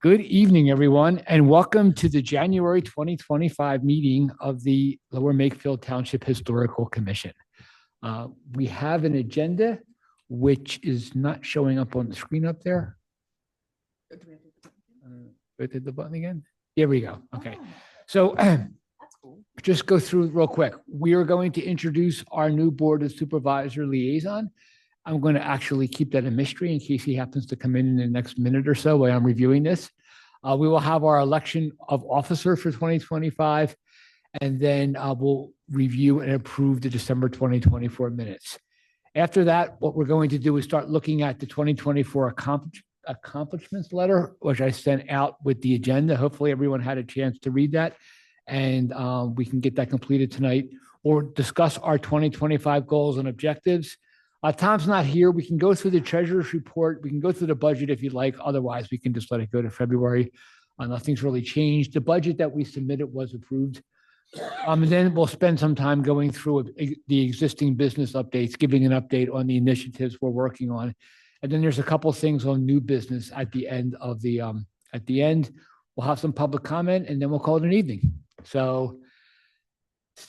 Good evening, everyone, and welcome to the January 2025 meeting of the Lower Makefield Township Historical Commission. We have an agenda which is not showing up on the screen up there. Hit the button again. Here we go. Okay. So That's cool. just go through real quick. We are going to introduce our new Board of Supervisor Liaison. I'm going to actually keep that a mystery in case he happens to come in the next minute or so while I'm reviewing this. We will have our election of officer for 2025, and then we'll review and approve the December 2024 minutes. After that, what we're going to do is start looking at the 2024 accomplishments letter, which I sent out with the agenda. Hopefully everyone had a chance to read that, and we can get that completed tonight, or discuss our 2025 goals and objectives. Tom's not here. We can go through the treasurer's report. We can go through the budget if you'd like. Otherwise, we can just let it go to February. Nothing's really changed. The budget that we submitted was approved. And then we'll spend some time going through the existing business updates, giving an update on the initiatives we're working on. And then there's a couple of things on new business at the end of the, at the end, we'll have some public comment, and then we'll call it an evening. So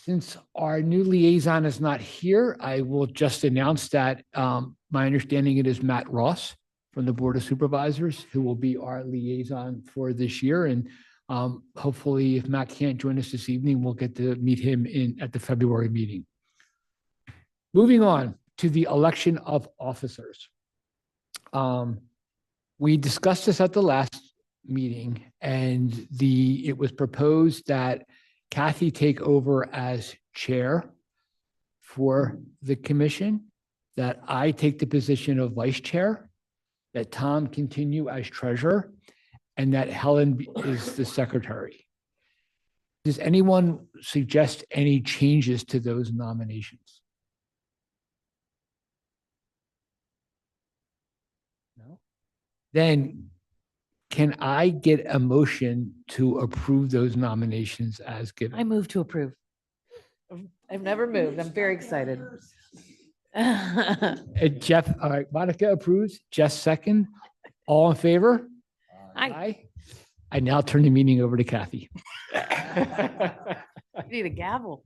since our new liaison is not here, I will just announce that my understanding it is Matt Ross from the Board of Supervisors who will be our liaison for this year. And hopefully if Matt can't join us this evening, we'll get to meet him at the February meeting. Moving on to the election of officers. We discussed this at the last meeting, and it was proposed that Cathy take over as chair for the commission, that I take the position of vice chair, that Tom continue as treasurer, and that Helen is the secretary. Does anyone suggest any changes to those nominations? No? Then can I get a motion to approve those nominations as given? I move to approve. I've never moved. I'm very excited. Jeff, all right, Monica approves. Jess second. All in favor? Aye. I now turn the meeting over to Cathy. You need a gavel.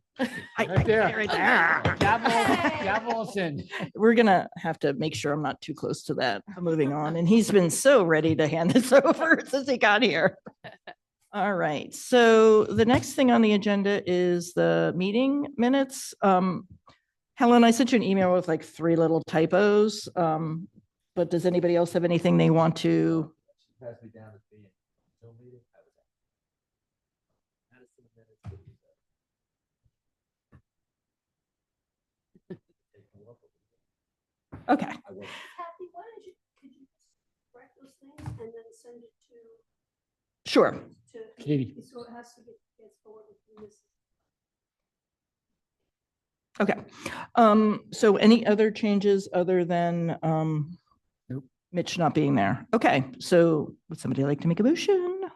Right there. Right there. Gavel's in. We're going to have to make sure I'm not too close to that. Moving on. And he's been so ready to hand this over since he got here. All right. So the next thing on the agenda is the meeting minutes. Helen, I sent you an email with like 3 little typos. But does anybody else have anything they want to? Okay. Cathy, why don't could you write those things and then send it to? Sure. Katie. So it has to get forwarded to this. Okay. So any other changes other than Nope. Mitch not being there? Okay. So would somebody like to make a motion?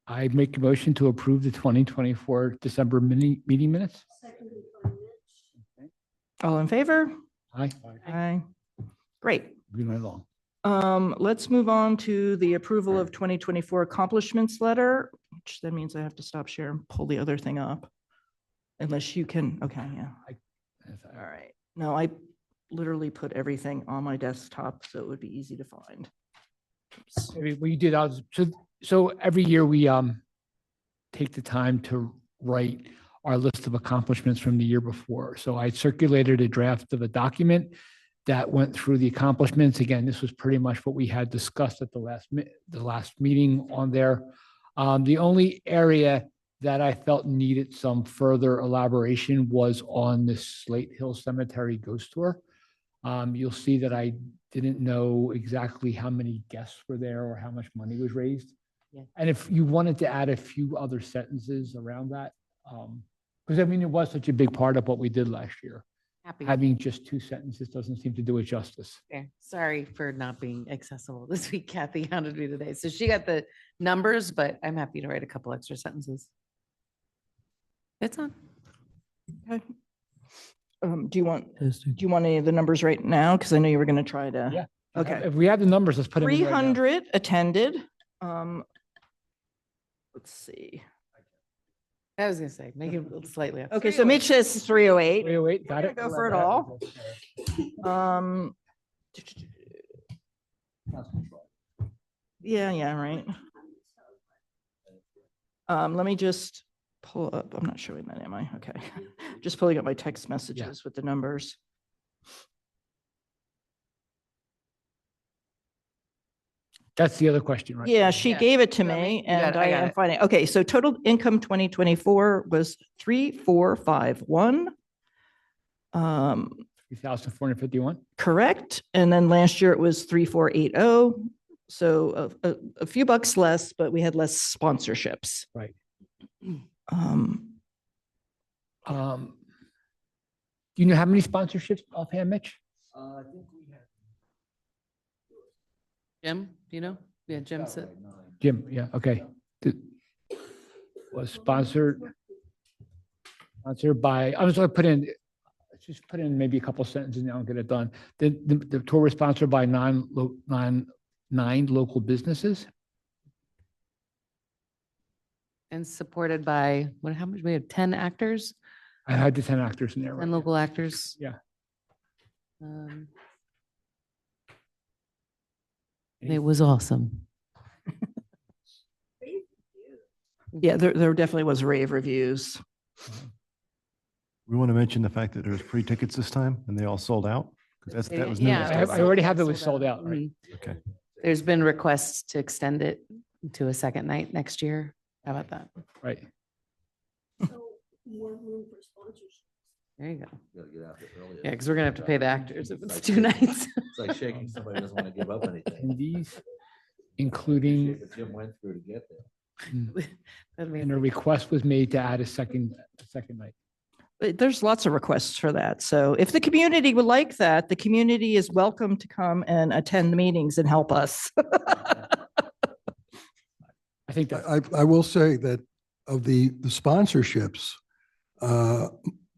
I make a motion to approve the 2024 December meeting minutes. Seconded by Mitch. All in favor? Aye. Aye. Great. Moving right along. Let's move on to the approval of 2024 accomplishments letter, which then means I have to stop share and pull the other thing up. Unless you can, okay, yeah. All right. No, I literally put everything on my desktop, so it would be easy to find. Oops. We did. So every year we take the time to write our list of accomplishments from the year before. So I circulated a draft of a document that went through the accomplishments. Again, this was pretty much what we had discussed at the last meeting on there. The only area that I felt needed some further elaboration was on the Slate Hill Cemetery ghost tour. You'll see that I didn't know exactly how many guests were there or how much money was raised. Yeah. And if you wanted to add a few other sentences around that, because I mean, it was such a big part of what we did last year. Happy. Having just 2 sentences doesn't seem to do it justice. Okay. Sorry for not being accessible this week. Cathy hounded me today. So she got the numbers, but I'm happy to write a couple extra sentences. It's on. Okay. Do you want any of the numbers right now? Because I know you were going to try to. Yeah. Okay. If we have the numbers, let's put them in right now. 300 attended. let's see. I was gonna say, make it slightly up. Okay, so Mitch says 308. 308, got it? Go for it all. Yeah, right. Let me just pull up. I'm not showing that, am I? Okay. Just pulling up my text messages with the numbers. That's the other question, right? Yeah, she Yeah. gave it to You got me me? You got and it. I I got am it. finding, okay, so total income 2024 was 3,451. 3,451. Correct. And then last year it was 3,480. So a few bucks less, but we had less sponsorships. Right. Um, Do you know how many sponsorships offhand, Mitch? I think we have. Jim, do you know? Yeah, Jim said. Jim, yeah, okay. Was sponsored by, I'm just gonna put in, let's just put in maybe a couple sentences and I'll get it done. The tour was sponsored by nine local businesses. And supported by, how much? We have 10 actors, I had the 10 actors in there, right? 10 local actors. Yeah. It was awesome. yeah, there definitely was rave reviews. We want to mention the fact that there's free tickets this time and they all sold out. 'Cause that was new. Yeah, I already have it was sold out, right? Mhm. Okay. There's been requests to extend it to a second night next year. How about that? Right. So more room for sponsorship. There you go. Gotta get out there early. Yeah, because we're gonna have to pay the actors if it's like 2 shaking- nights. It's like shaking somebody who doesn't want to give up anything. Attendees, including, What Jim went through to get there. That'd be and a request was made to add a second night. But there's lots of requests for that. So if the community would like that, the community is welcome to come and attend the meetings and help us. I think that, I will say that of the sponsorships,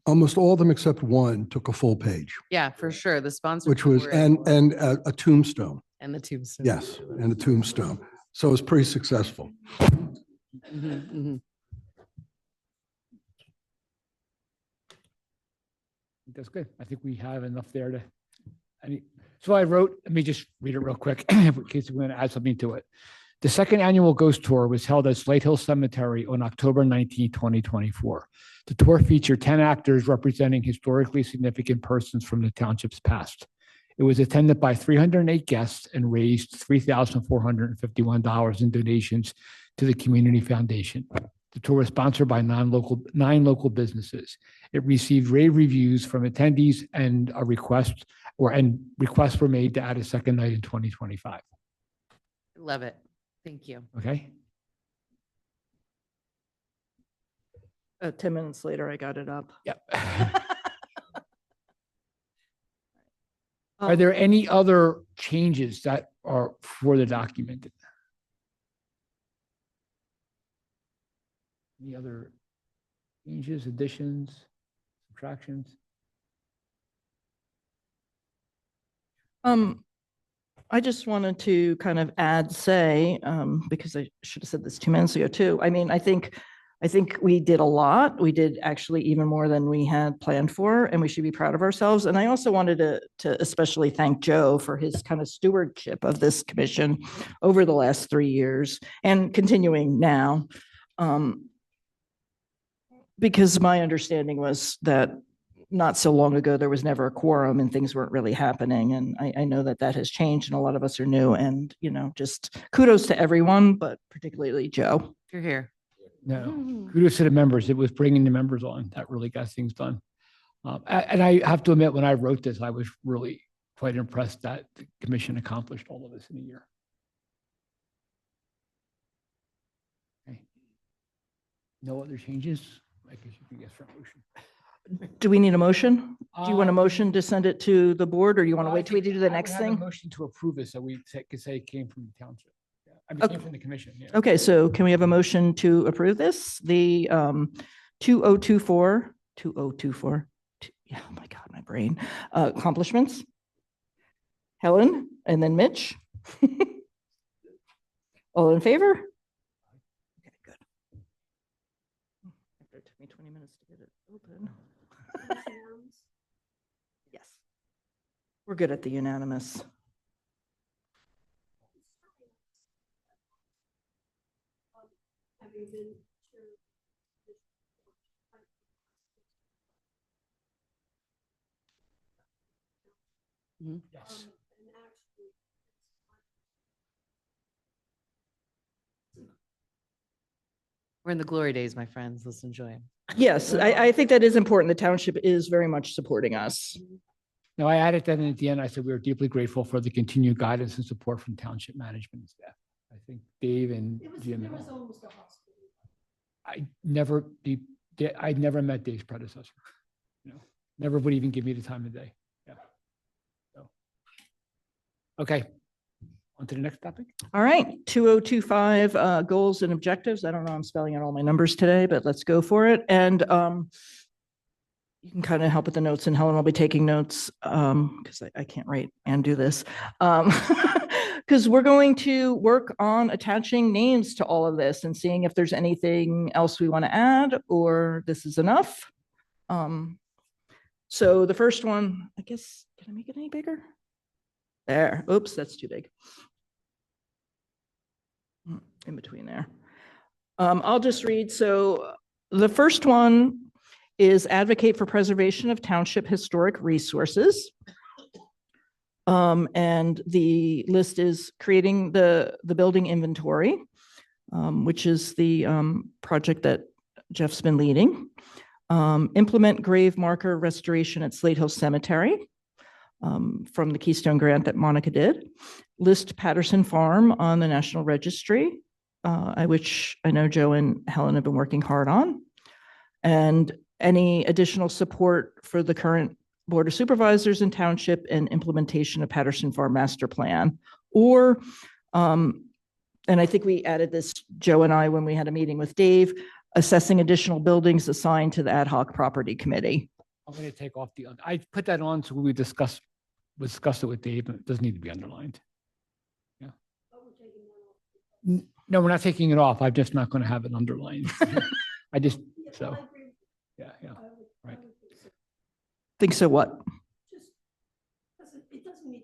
almost all of them except one took a full page, Yeah, for sure. The sponsors. which was, and a tombstone. And the tubes. Yes, and a tombstone. So it was pretty successful. that's good. I think we have enough there to, so I wrote, let me just read it real quick in case we're going to add something to it. The second annual Ghost Tour was held at Slate Hill Cemetery on October 19, 2024. The tour featured 10 actors representing historically significant persons from the township's past. It was attended by 308 guests and raised $3,451 in donations to the Community Foundation. The tour was sponsored by nine local businesses. It received rave reviews from attendees and requests were made to add a second night in 2025. Love it. Thank you. Okay. 10 minutes later, I got it up. Yep. Are there any other changes that are for the document? Any other changes, additions, subtractions? I just wanted to kind of say, because I should have said this 2 minutes ago too. I mean, I think we did a lot. We did actually even more than we had planned for, and we should be proud of ourselves. And I also wanted to especially thank Joe for his kind of stewardship of this commission over the last 3 years and continuing now. Because my understanding was that not so long ago, there was never a quorum and things weren't really happening. And I know that has changed and a lot of us are new, and, just kudos to everyone, but particularly Joe. You're here. No, kudos to the members. It was bringing the members on that really got things done. And I have to admit, when I wrote this, I was really quite impressed that the commission accomplished all of this in a year. Okay. No other changes? I guess you can guess for a motion. Do we need a motion? Do you want a motion to send it to the board, or you want to wait till we do the next thing? Motion to approve it, so we could say it came from the township. Yeah, I mean, it came from the commission. Yeah. Okay, so can we have a motion to approve this? The 2024, yeah, oh my God, my brain, accomplishments? Helen, and then Mitch? All in favor? Okay, good. Open. Unanimous? Yes. We're good at the unanimous. Having been chair of this board, Yes. and actually, We're in the glory days, my friends. Let's enjoy them. Yes, I think that is important. The township is very much supporting us. Now, I added that in at the end. I said we are deeply grateful for the continued guidance and support from township management and staff. I think Dave and Jim. there and was all. almost a hospital. I'd never met Dave's predecessor. You know, never would even give me the time of day. Yeah. So, okay. On to the next topic. All right, 2025 goals and objectives. I don't know, I'm spelling out all my numbers today, but let's go for it. And you can kind of help with the notes, and Helen will be taking notes because I can't write and do this. Because we're going to work on attaching names to all of this and seeing if there's anything else we want to add or this is enough. So the first one, I guess, can I make it any bigger? There. Oops, that's too big. In between there. I'll just read. So the first one is advocate for preservation of township historic resources. And the list is creating the building inventory, which is the project that Jeff's been leading. Implement grave marker restoration at Slate Hill Cemetery from the Keystone grant that Monica did. List Patterson Farm on the National Registry, which I know Joe and Helen have been working hard on. And any additional support for the current Board of Supervisors and Township and implementation of Patterson Farm Master Plan. Or, and I think we added this, Joe and I, when we had a meeting with Dave, assessing additional buildings assigned to the ad hoc property committee. I'm going to take off I put that on so we discussed it with Dave, and it doesn't need to be underlined. Yeah. No, we're not taking it off. I'm just not going to have it underlined. I just, so, yeah, right. Think so what? It doesn't need.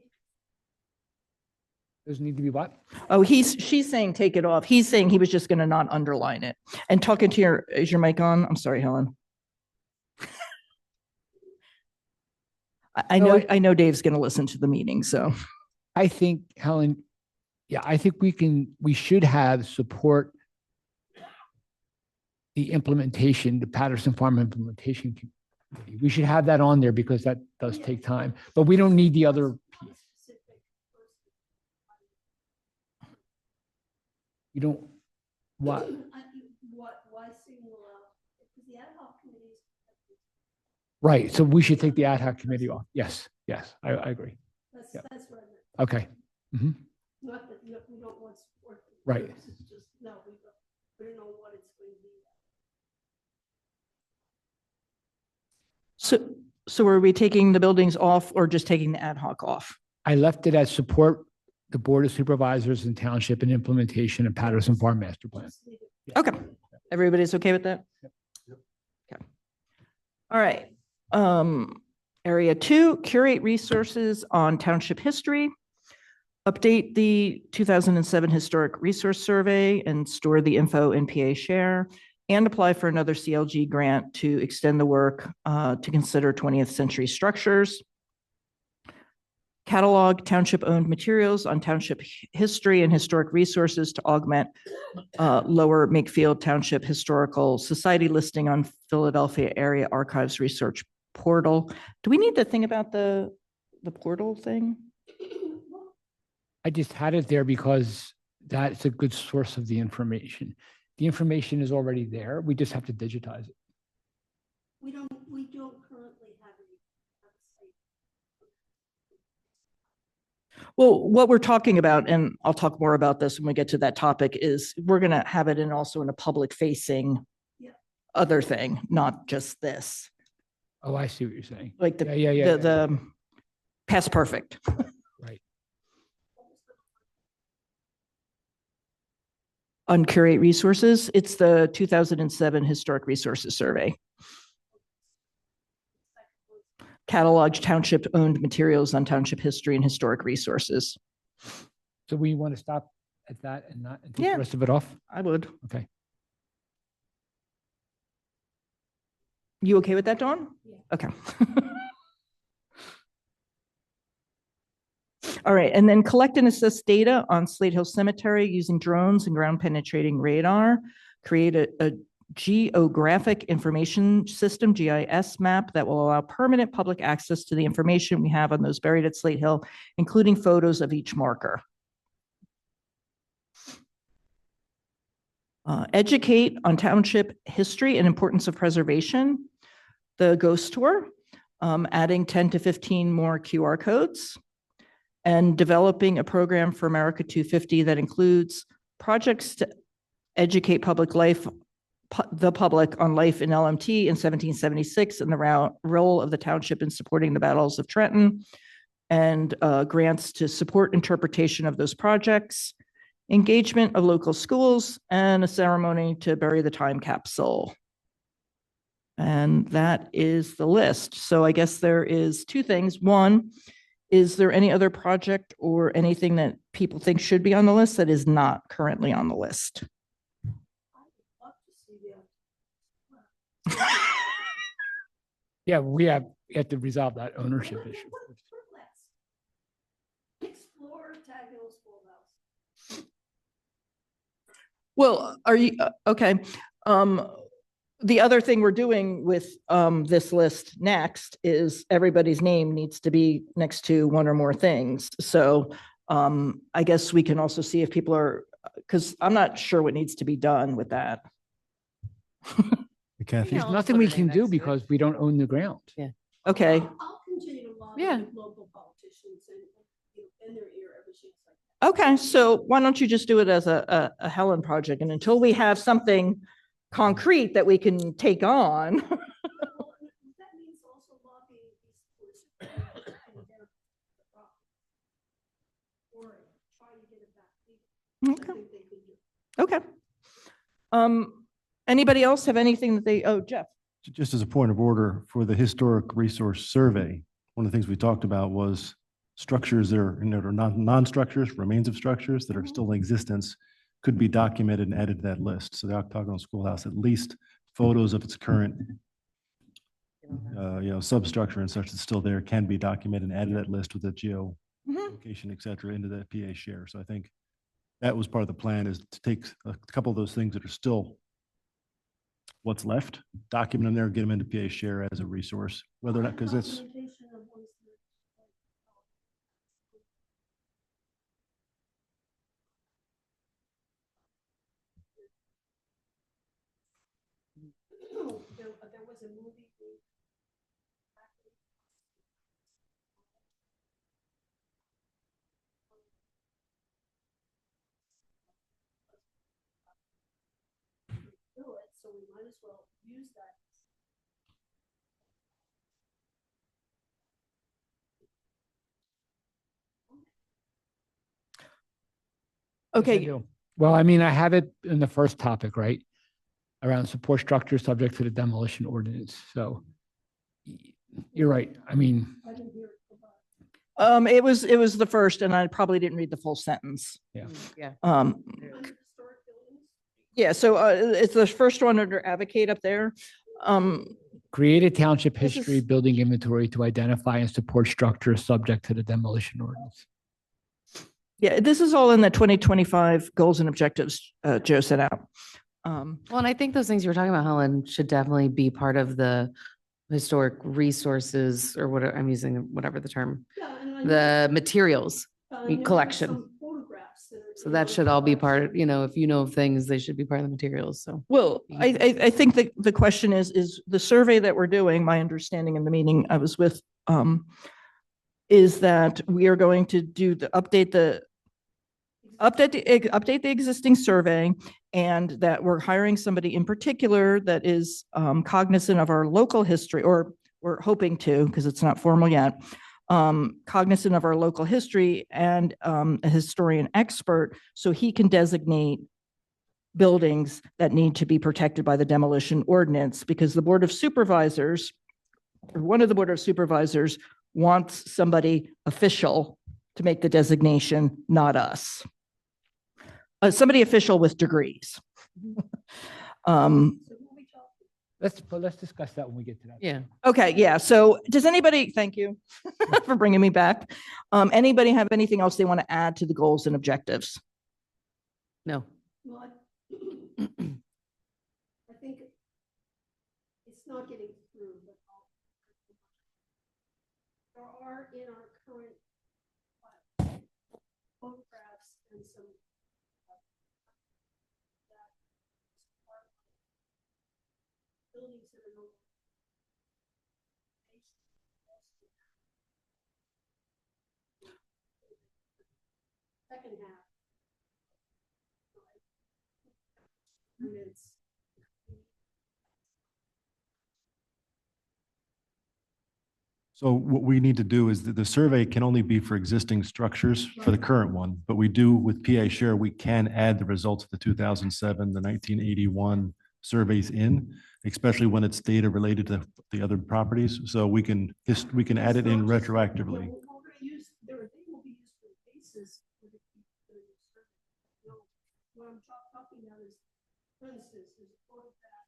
Doesn't need to be what? Oh, she's saying take it off. He's saying he was just going to not underline it. And talking to is your mic on? I'm sorry, Helen. I know Dave's going to listen to the meeting, so. I think, Helen, yeah, I think we should have support the implementation, the Patterson Farm implementation committee. We should have that on there because that does take time, but we don't need the other piece. You don't, what? Why single out? Because the ad hoc committees. Right, so we should take the ad hoc committee off. Yes, I agree. That's Yep. what I meant. Okay. Mhm. Not that we don't want support. Right. It's just, no, we don't know what it's going to be. So are we taking the buildings off or just taking the ad hoc off? I left it as support the Board of Supervisors and Township and implementation of Patterson Farm Master Plan. Just leave it. Okay. Everybody's okay with that? Yep. Okay. All right. Area 2, curate resources on township history. Update the 2007 Historic Resource Survey and store the info in PA Share, and apply for another CLG grant to extend the work to consider 20th century structures. Catalog township-owned materials on township history and historic resources to augment Lower Makefield Township Historical Society listing on Philadelphia Area Archives Research Portal. Do we need the thing about the portal thing? I just had it there because that's a good source of the information. The information is already there. We just have to digitize it. We don't currently have any. Well, what we're talking about, and I'll talk more about this when we get to that topic, is we're going to have it also in a public facing other thing, not just this. Oh, I see what you're saying. Like Yeah. the past perfect. Right. On curate resources, it's the 2007 Historic Resources Survey. catalog township-owned materials on township history and historic resources. So we want to stop at that and not and take Yeah. the rest of it off? I would. Okay. You okay with that, Dawn? Yeah. Okay. All right, and then collect and assess data on Slate Hill Cemetery using drones and ground penetrating radar. Create a geographic information system, GIS map, that will allow permanent public access to the information we have on those buried at Slate Hill, including photos of each marker. Educate on township history and importance of preservation. The ghost tour, adding 10 to 15 more QR codes, and developing a program for America 250 that includes projects to educate the public on life in LMT in 1776 and the role of the township in supporting the battles of Trenton, and grants to support interpretation of those projects, engagement of local schools, and a ceremony to bury the time capsule. And that is the list. So I guess there is two things. One, is there any other project or anything that people think should be on the list that is not currently on the list? I would love to see the. Yeah, we have to resolve that ownership issue. Explore Tag Hill Schoolhouse. Well, are you, okay. The other thing we're doing with this list next is everybody's name needs to be next to one or more things. So I guess we can also see if people are, because I'm not sure what needs to be done with that. Kathy? There's Yeah, nothing put we a name can next do to it. because we don't own the ground. Okay, I'll continue to lobby Yeah. with local politicians and in their ear every chance I can. okay. So why don't you just do it as a Helen project? And until we have something concrete that we can take on. Well, that means also lobbying these schools to identify the problem. Or try to get it back. I Okay. think they could do. Okay. Anybody else have anything that they, oh, Jeff? Just as a point of order, for the historic resource survey, one of the things we talked about was structures that are, are non-structures, remains of structures that are still in existence could be documented and added to that list. So the Octagonal Schoolhouse, at least photos of its current, substructure and such that's still there can be documented and added to that list with a geo location, et cetera, into that PA share. So I think that was part of the plan, is to take a couple of those things that are still what's left, document them there, get them into PA share as a resource, whether or not, because it's, Documentation of ones that- There was a movie. Do it, so we might as well use that. Yes, I Okay, do. Well, I mean, I have it in the first topic, right? Around support structures subject to the demolition ordinance. So you're right. I mean, I didn't hear it go by. it was the first, and I probably didn't read the full sentence. Yeah. Under historic buildings, Yeah, so it's the first one under advocate up there. create a township This history is- building inventory to identify and support structures subject to the demolition ordinance. Yeah, this is all in the 2025 goals and objectives Joe set out. Well, and I think those things you were talking about, Helen, should definitely be part of the historic resources or whatever, I'm using whatever the term, yeah, and I know- the materials. I know there's collection. some photographs that are So in that those should all be part, collections. if you know of things, they should be part of the materials. So. Well, I think that the question is the survey that we're doing, my understanding in the meeting I was with, is that we are going to do update the existing survey, and that we're hiring somebody in particular that is cognizant of our local history, or we're hoping to, because it's not formal yet, cognizant of our local history and a historian expert, so he can designate buildings that need to be protected by the demolition ordinance, because the Board of Supervisors or one of the Board of Supervisors wants somebody official to make the designation, not us. Somebody official with degrees. Let's discuss that when we get to that. Yeah. Okay, yeah. So does anybody, thank you for bringing me back. Anybody have anything else they want to add to the goals and objectives? No. Well, I think it's not getting through, but there are in our current photographs and some buildings that are no second half. And it's So what we need to do is that the survey can only be for existing structures for the current one, but we do with PA Share, we can add the results of the 2007, the 1981 surveys in, especially when it's data related to the other properties. So we can add it in retroactively. We're gonna use, they will be used for the basis for the. No, what I'm talking about is, for instance, is all of that.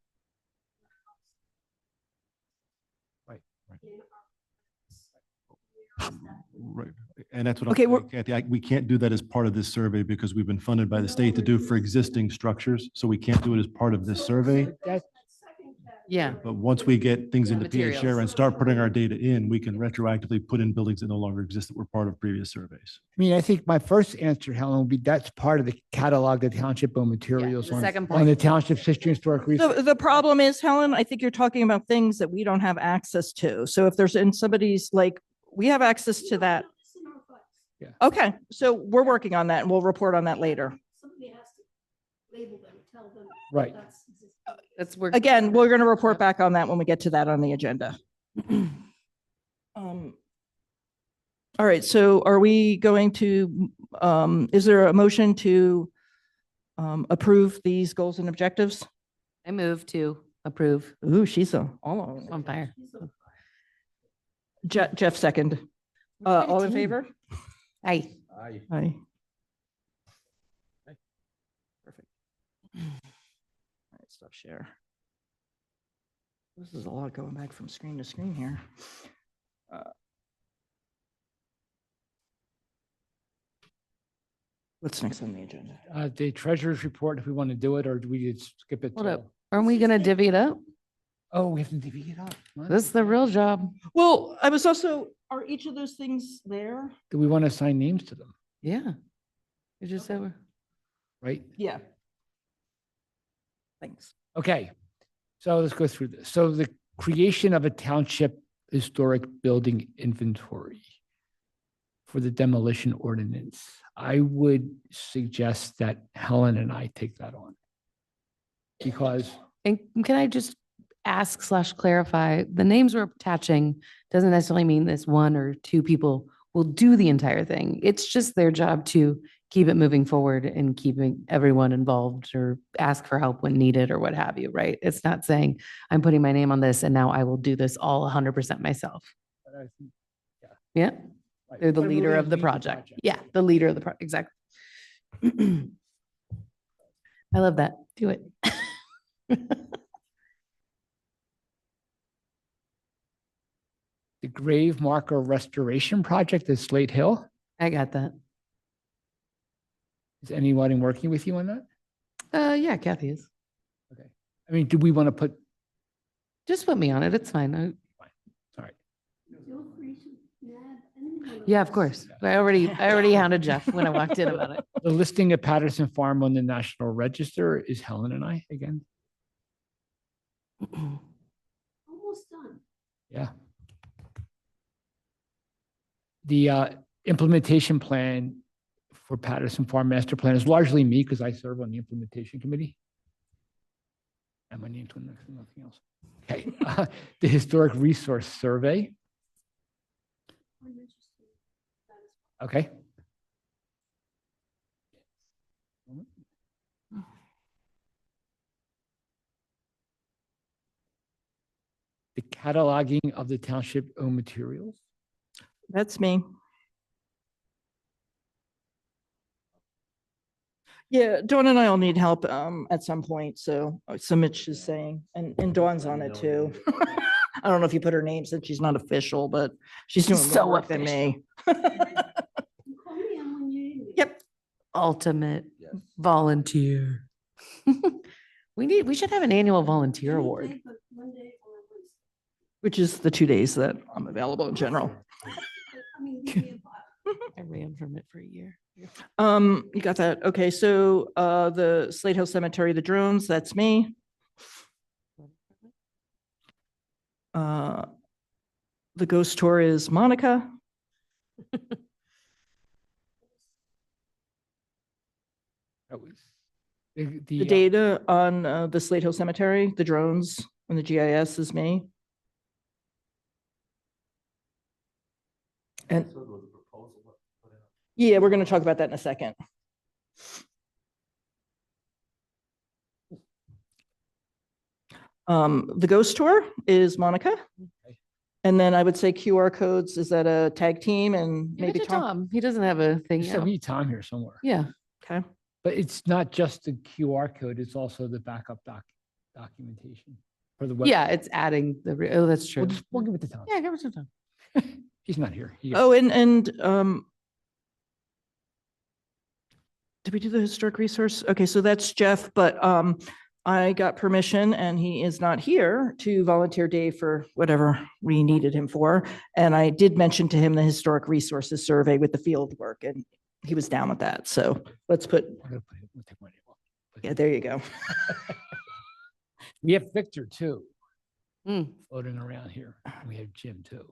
Right, right. In our- Right. And that's what I'm Okay, saying, Kathy, we can't do that as part of this survey because we've been funded by the state to do for existing structures. So we can't do it as part of this survey. That, Second category. Yeah. But once we get things into PA Share Materials. and start putting our data in, we can retroactively put in buildings that no longer exist that were part of previous surveys. I mean, I think my first answer, Helen, would be that's part of the catalog of township-owned materials the on, second on the point. township's history and historic research. So the problem is, Helen, I think you're talking about things that we don't have access to. So if there's in somebody's, like, we have access to that. It's in our files. Okay, so we're working on that and we'll report on that later. Somebody has to label them, tell them. Right. That's existing. That's where. Again, we're going to report back on that when we get to that on the agenda. All right, so are we going to, is there a motion to approve these goals and objectives? I move to approve. Ooh, she's all On fire. Jeff second. All in favor? Aye. Aye. Aye. Perfect. All right, stop share. This is a lot going back from screen to screen here. What's next on the agenda? The treasurer's report, if we want to do it, or do we just skip it? Hold till- up. Aren't we gonna divvy it up? Oh, we have to divvy it up. What? This is the real job. Well, I was also, are each of those things there? Do we want to assign names to them, Yeah. You just said, we're- right? Yeah. Thanks. Okay, so let's go through this. So the creation of a township historic building inventory for the demolition ordinance. I would suggest that Helen and I take that on. Because, and can I just ask / clarify, the names we're attaching doesn't necessarily mean this one or two people will do the entire thing. It's just their job to keep it moving forward and keeping everyone involved or ask for help when needed or what have you, right? It's not saying I'm putting my name on this and now I will do this all 100% myself. Yeah, right, they're the but leader really of the lead project. Yeah, the leader of the project, exactly. I love that. Do it. The grave marker restoration project at Slate Hill. I got that. Is anyone working with you on that? Yeah, Kathy is. I mean, do we want to put, Just put me on it. It's fine. all right, Feel free to add anyone on Yeah, of this. courst I already hounded Jeff when I walked in about it. the listing of Patterson Farm on the National Register is Helen and I again. Almost done. Yeah. The implementation plan for Patterson Farm Master Plan is largely me because I serve on the implementation committee. And my name to nothing else. Okay, the historic resource survey. I'm interested in that as well. Okay. The cataloging of the township-owned materials. That's me. Yeah, Dawn and I all need help at some point, so Mitch is saying, and Dawn's on it too. I don't know if you put her name since she's not official, but she's doing So more work than me. You call me in when you need me. Yep. Ultimate Yes. volunteer. We should have an annual volunteer award. Anything but Monday or Wednesday. Which is the 2 days that I'm available in general. But, I mean, give me a file. I ran from it for a year. You got that? Okay, so the Slate Hill Cemetery, the drones, that's me. The ghost tour is Monica. That was The data on the Slate Hill Cemetery, the drones and the GIS is me. And yeah, we're going to talk about that in a second. The ghost tour is Monica. And then I would say QR codes, is that a tag team and Give it maybe to Tom? Tom. He doesn't have a thing. So out. we need Tom here somewhere. Yeah. Okay. But it's not just the QR code, it's also the backup documentation for the web. Yeah, it's adding oh, that's true. We'll give it to Tom. Yeah, give it to Tom. He's not here. Oh, and did we do the historic resource? Okay, so that's Jeff, but I got permission and he is not here to volunteer Dave for whatever we needed him for. And I did mention to him the historic resources survey with the field work and he was down with that. So let's put, We'll take my name off. yeah, there you go. We have Victor too, Hmm. floating around here. We have Jim too.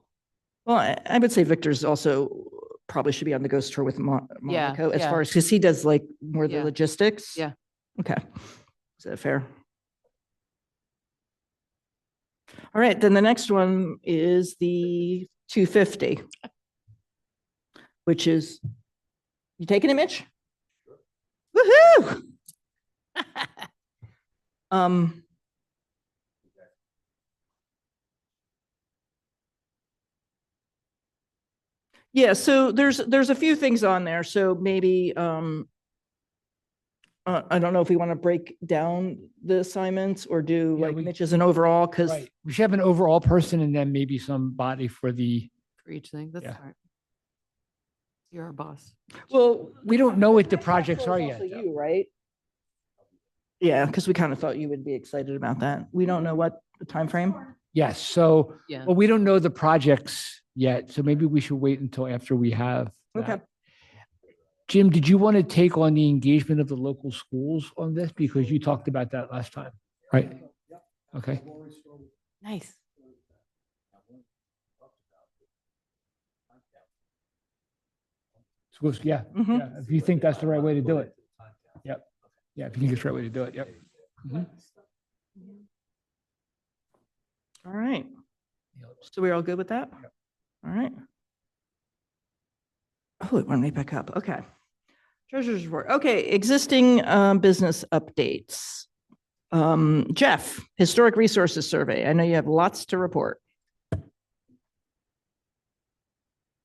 Well, I would say Victor's also probably should be on the ghost tour with Monaco as yeah. far as, because he does like more the Yeah. logistics. Yeah. Okay. Is that fair? All right, then the next one is the 250, which is, you taking it, Mitch? Woohoo! Yeah, so there's a few things on there. So maybe I don't know if we want to break down the assignments or do Yeah, like we- Mitch as an overall, because Right. We should have an overall person and then maybe somebody for the, For each thing. That's Yeah. smart. You're our boss. well, we don't know what the Next projects April are is yet. also though. You, right? Yeah, because we kind of thought you would be excited about that. We don't know what the time frame. Yes, so, Yeah. well, we don't know the projects yet, so maybe we should wait until after we have. Okay. that. Jim, did you want to take on the engagement of the local schools on this? Because you talked about that last time, right? Okay. Nice. Schools, yeah, Mhm. yeah, if you think that's the right way to do it. Yep. Yeah, if you think it's the right way to do it, yep. Mhm. All right. So we're all good with that? All right. Oh, it went right back up. Okay. Treasurer's report. Okay, existing business updates. Jeff, Historic Resources Survey. I know you have lots to report.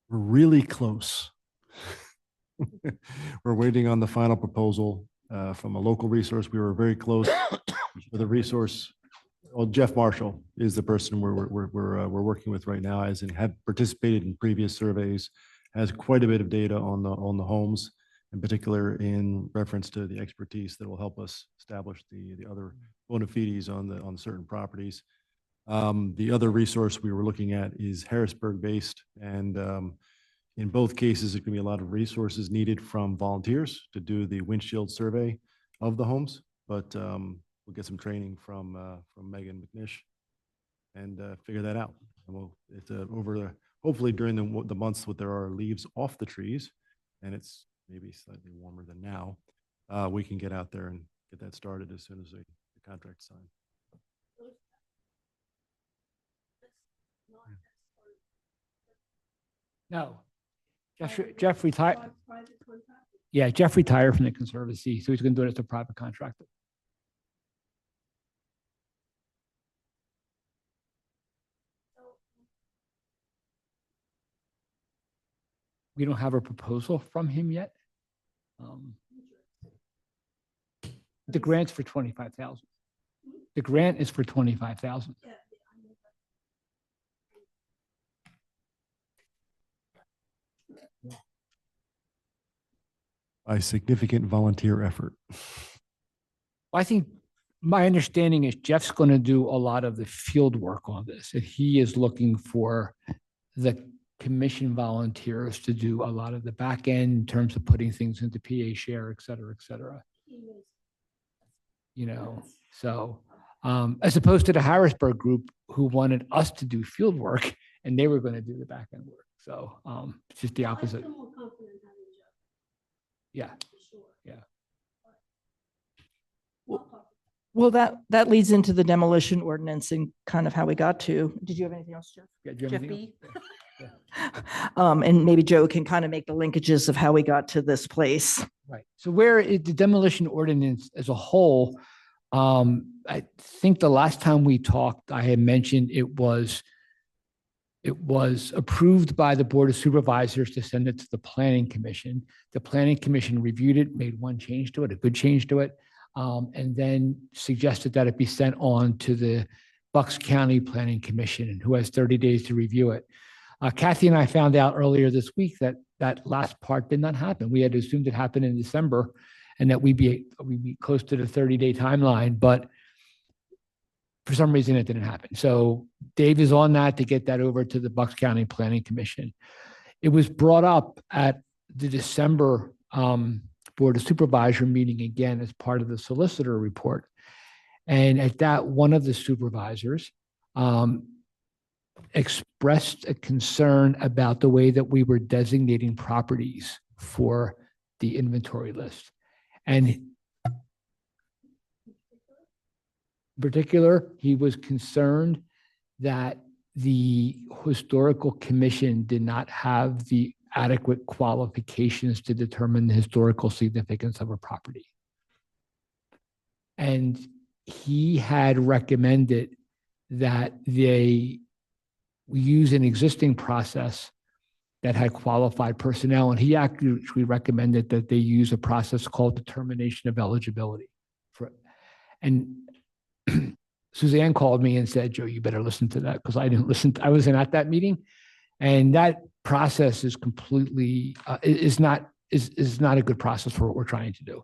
We're really close. We're waiting on the final proposal from a local resource. We were very close with a resource. Well, Jeff Marshall is the person we're working with right now, as in had participated in previous surveys, has quite a bit of data on the homes, in particular in reference to the expertise that will help us establish the other bona fides on certain properties. The other resource we were looking at is Harrisburg-based, and in both cases, there can be a lot of resources needed from volunteers to do the windshield survey of the homes, but we'll get some training from Megan McNish and figure that out. And hopefully during the months when there are leaves off the trees, and it's maybe slightly warmer than now, we can get out there and get that started as soon as the contract's signed. No. Jeff retired. Private contractor. Yeah, Jeff retired from the Conservancy, so he's going to do it as a private contractor. We don't have a proposal from him yet. The grant's for 25,000. The grant is for 25,000. Yeah, I know that. By significant volunteer effort. I think my understanding is Jeff's going to do a lot of the field work on this, and he is looking for the commission volunteers to do a lot of the back end in terms of putting things into PA share, et cetera, et cetera. You know, so as opposed to the Harrisburg group who wanted us to do field work and they were going to do the back end work. So it's just the I opposite. feel more confident having Jeff, Yeah. for sure. Yeah. Well, that leads into the demolition ordinance and kind of how we got to. Did you have anything else, Jeff? Yeah, do you have anything else? And maybe Joe can kind of make the linkages of how we got to this place. Right. So where the demolition ordinance as a whole, I think the last time we talked, I had mentioned it was approved by the Board of Supervisors to send it to the Planning Commission. The Planning Commission reviewed it, made one change to it, a good change to it, and then suggested that it be sent on to the Bucks County Planning Commission, who has 30 days to review it. Cathy and I found out earlier this week that that last part did not happen. We had assumed it happened in December and that we'd be close to the 30-day timeline, but for some reason it didn't happen. So Dave is on that to get that over to the Bucks County Planning Commission. It was brought up at the December Board of Supervisor meeting again as part of the solicitor report. And at that, one of the supervisors expressed a concern about the way that we were designating properties for the inventory list. And in particular, he was concerned that the historical commission did not have the adequate qualifications to determine the historical significance of a property. And he had recommended that they use an existing process that had qualified personnel. And he actually recommended that they use a process called determination of eligibility. And Suzanne called me and said, Joe, you better listen to that, because I didn't listen. I wasn't at that meeting. And that process is completely, is not a good process for what we're trying to do.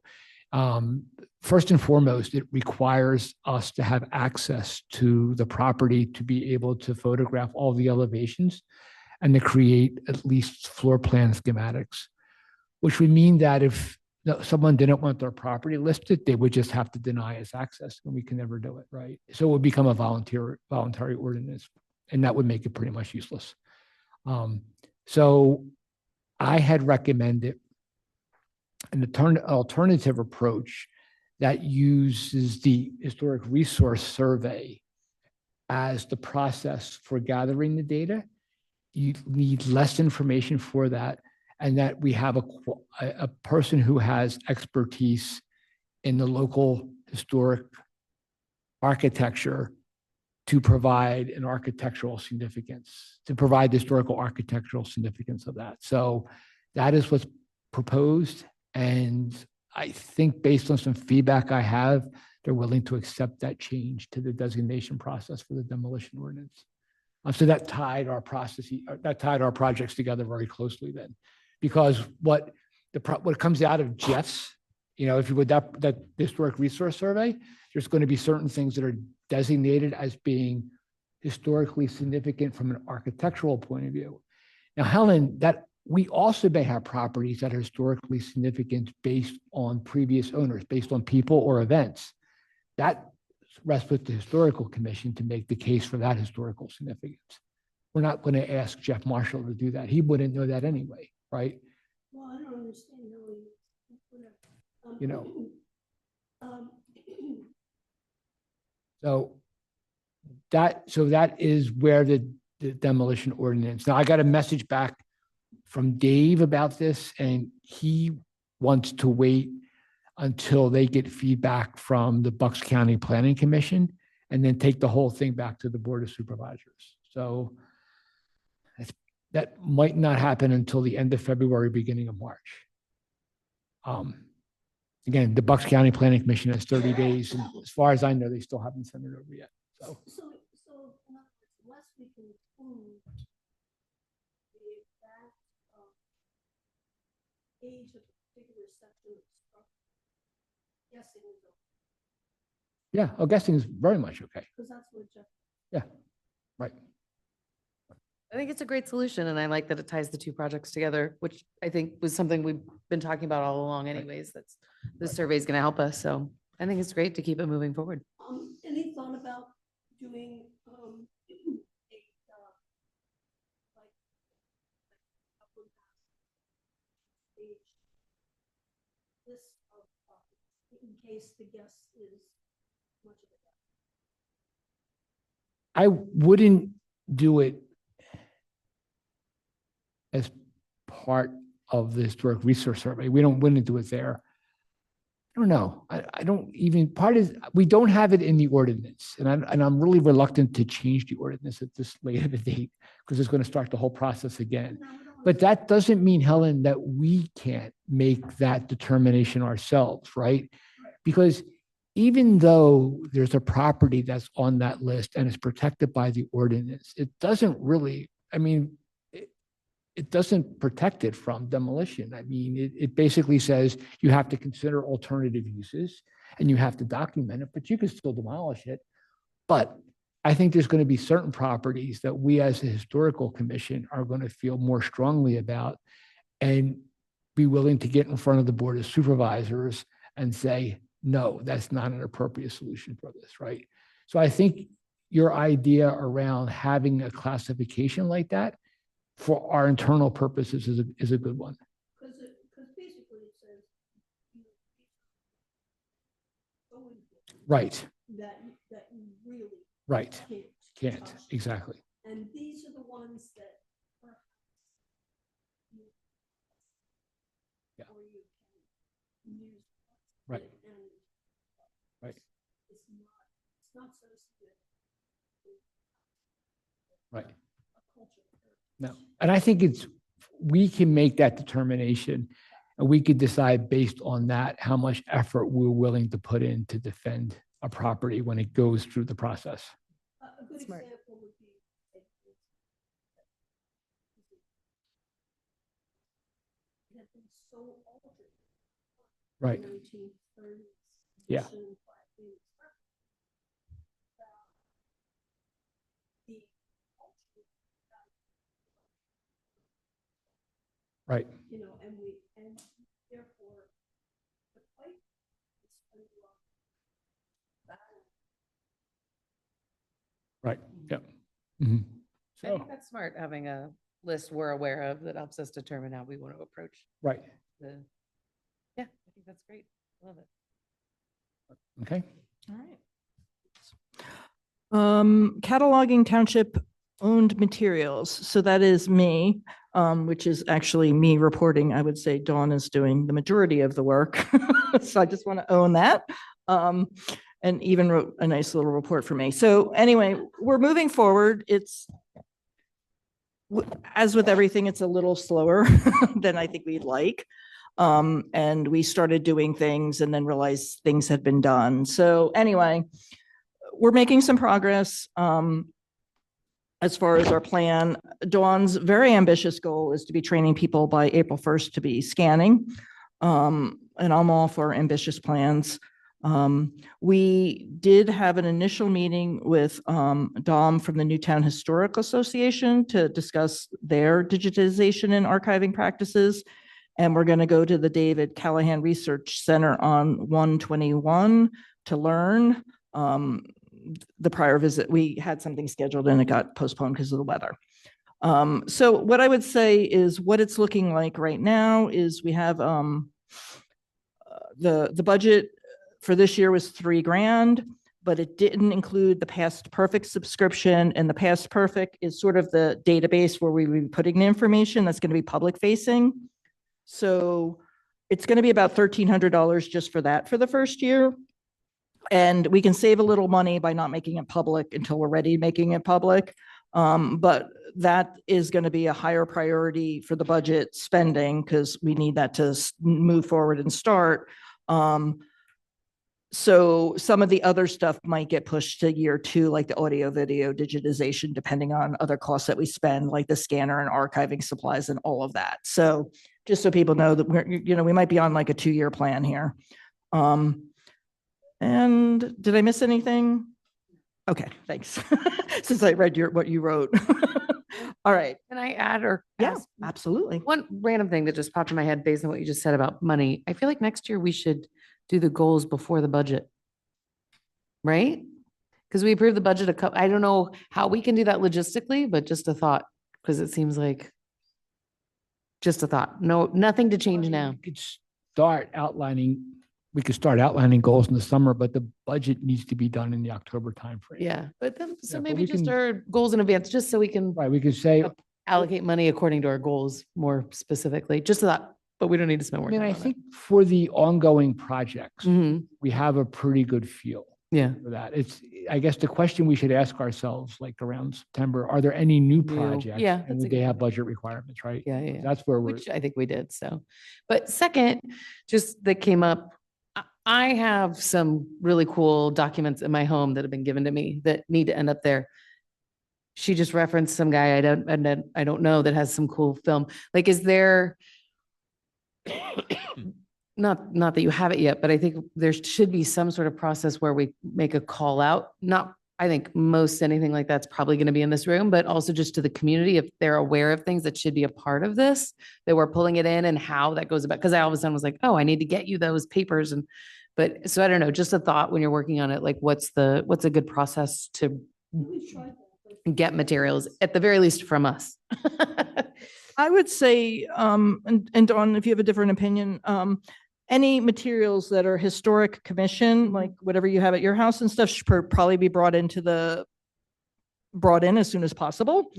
First and foremost, it requires us to have access to the property to be able to photograph all the elevations and to create at least floor plan schematics, which would mean that if someone didn't want their property listed, they would just have to deny us access, and we can never do it, right? So it would become a voluntary ordinance, and that would make it pretty much useless. So I had recommended an alternative approach that uses the historic resource survey as the process for gathering the data. You need less information for that, and that we have a person who has expertise in the local historic architecture to provide an architectural significance, to provide the historical architectural significance of that. So that is what's proposed. And I think based on some feedback I have, they're willing to accept that change to the designation process for the demolition ordinance. So that tied our projects together very closely then, because what comes out of Jeff's, if you would, that historic resource survey, there's going to be certain things that are designated as being historically significant from an architectural point of view. Now, Helen, that we also may have properties that are historically significant based on previous owners, based on people or events. That rests with the historical commission to make the case for that historical significance. We're not going to ask Jeff Marshall to do that. He wouldn't know that anyway, right? Well, I don't understand how So that is where the demolition ordinance. Now I got a message back from Dave about this, and he wants to wait until they get feedback from the Bucks County Planning Commission and then take the whole thing back to the Board of Supervisors. So that might not happen until the end of February, beginning of March. Again, the Bucks County Planning Commission has 30 days, and as far as I know, they still haven't sent it over yet. So, So in other words, unless we can prove the exact age of a particular section of the structure, guessing is okay, yeah, I'm guessing is very much okay. because that's what Jeff. Yeah, right. I think it's a great solution and I like that it ties the two projects together, which I think was something we've been talking about all along anyways. That's, this survey is going to help us. So I think it's great to keep it moving forward. Any thought about doing a like upward stage list of topics in case the guest is much of a guest? I wouldn't do it as part of the historic resource survey. We wouldn't do it there. I don't know. I don't even, part is, we don't have it in the ordinance. And I'm really reluctant to change the ordinance at this late of a date because it's going to start the whole process again. But that doesn't mean, Helen, that we can't make that determination ourselves, right? Because even though there's a property that's on that list and is protected by the ordinance, it doesn't really, I mean, it doesn't protect it from demolition. I mean, it basically says you have to consider alternative uses and you have to document it, but you can still demolish it. But I think there's going to be certain properties that we as a historical commission are going to feel more strongly about and be willing to get in front of the board of supervisors and say, no, that's not an appropriate solution for this, right? So I think your idea around having a classification like that for our internal purposes is a good one. Because basically it says, you know, go into Right, that you really right. Can't, touch. exactly. And these are the ones that perhaps you, Yeah. or you can use. Right. And Right. it's not so significant. Right. A culture. No, and I think we can make that determination and we could decide based on that, how much effort we're willing to put in to defend a property when it goes through the process. A good Smart. example would be like, it had been so altered. Right. 1930s. Yeah. edition by the culture, Right, you know, and therefore the fight is under battle. right, yep. Mhm. I think So, that's smart, having a list we're aware of that helps us determine how we want to approach right, the, yeah, I think that's great. Love it. okay, All right. Cataloging township-owned materials. So that is me, which is actually me reporting. I would say Dawn is doing the majority of the work. So I just want to own that. And even wrote a nice little report for me. So anyway, we're moving forward. As with everything, it's a little slower than I think we'd like. And we started doing things and then realized things had been done. So anyway, we're making some progress as far as our plan. Dawn's very ambitious goal is to be training people by April 1st to be scanning. And I'm all for ambitious plans. We did have an initial meeting with Dom from the Newtown Historic Association to discuss their digitization and archiving practices. And we're going to go to the David Callahan Research Center on 1/21 to learn. The prior visit, we had something scheduled and it got postponed because of the weather. So what I would say is what it's looking like right now is we have the budget for this year was $3,000, but it didn't include the Past Perfect subscription. And the Past Perfect is sort of the database where we will be putting the information that's going to be public facing. So it's going to be about $1,300 just for that for the first year. And we can save a little money by not making it public until we're ready making it public. But that is going to be a higher priority for the budget spending because we need that to move forward and start. So some of the other stuff might get pushed to year 2, like the audio video digitization, depending on other costs that we spend, like the scanner and archiving supplies and all of that. So just so people know that we might be on like a 2-year plan here. And did I miss anything? Okay, thanks. Since I read what you wrote. All right. Can I add or Yeah, ask absolutely. one random thing that just popped in my head based on what you just said about money? I feel like next year we should do the goals before the budget. Right? Because we approved the budget I don't know how we can do that logistically, but just a thought, because it seems like just a thought. No, nothing to change now. We could start outlining goals in the summer, but the budget needs to be done in the October timeframe. Yeah, but then, so Yeah, but maybe we just can- our goals in advance, just so we can Right, we could say, allocate money according to our goals more specifically, just that, but we don't need to spend I more mean, time I on think for the ongoing projects, it. Mhm. we have a pretty good feel Yeah. for that. I guess the question we should ask ourselves, like around September, are there any new projects? Yeah, And that's a would they good have point. budget requirements, right? Yeah, yeah, yeah. That's where we're, Which I think we did, so. But second, just that came up, I have some really cool documents in my home that have been given to me that need to end up there. She just referenced some guy I don't know that has some cool film. Like, is there, not that you have it yet, but I think there should be some sort of process where we make a call out. Not, I think most anything like that's probably going to be in this room, but also just to the community, if they're aware of things that should be a part of this, that we're pulling it in and how that goes about. Because I all of a sudden was like, oh, I need to get you those papers. But so I don't know, just a thought when you're working on it, like what's a good process to get materials, at the very least from us? I would say, and Dawn, if you have a different opinion, any materials that are historic commission, like whatever you have at your house and stuff, should probably be brought in as soon as possible.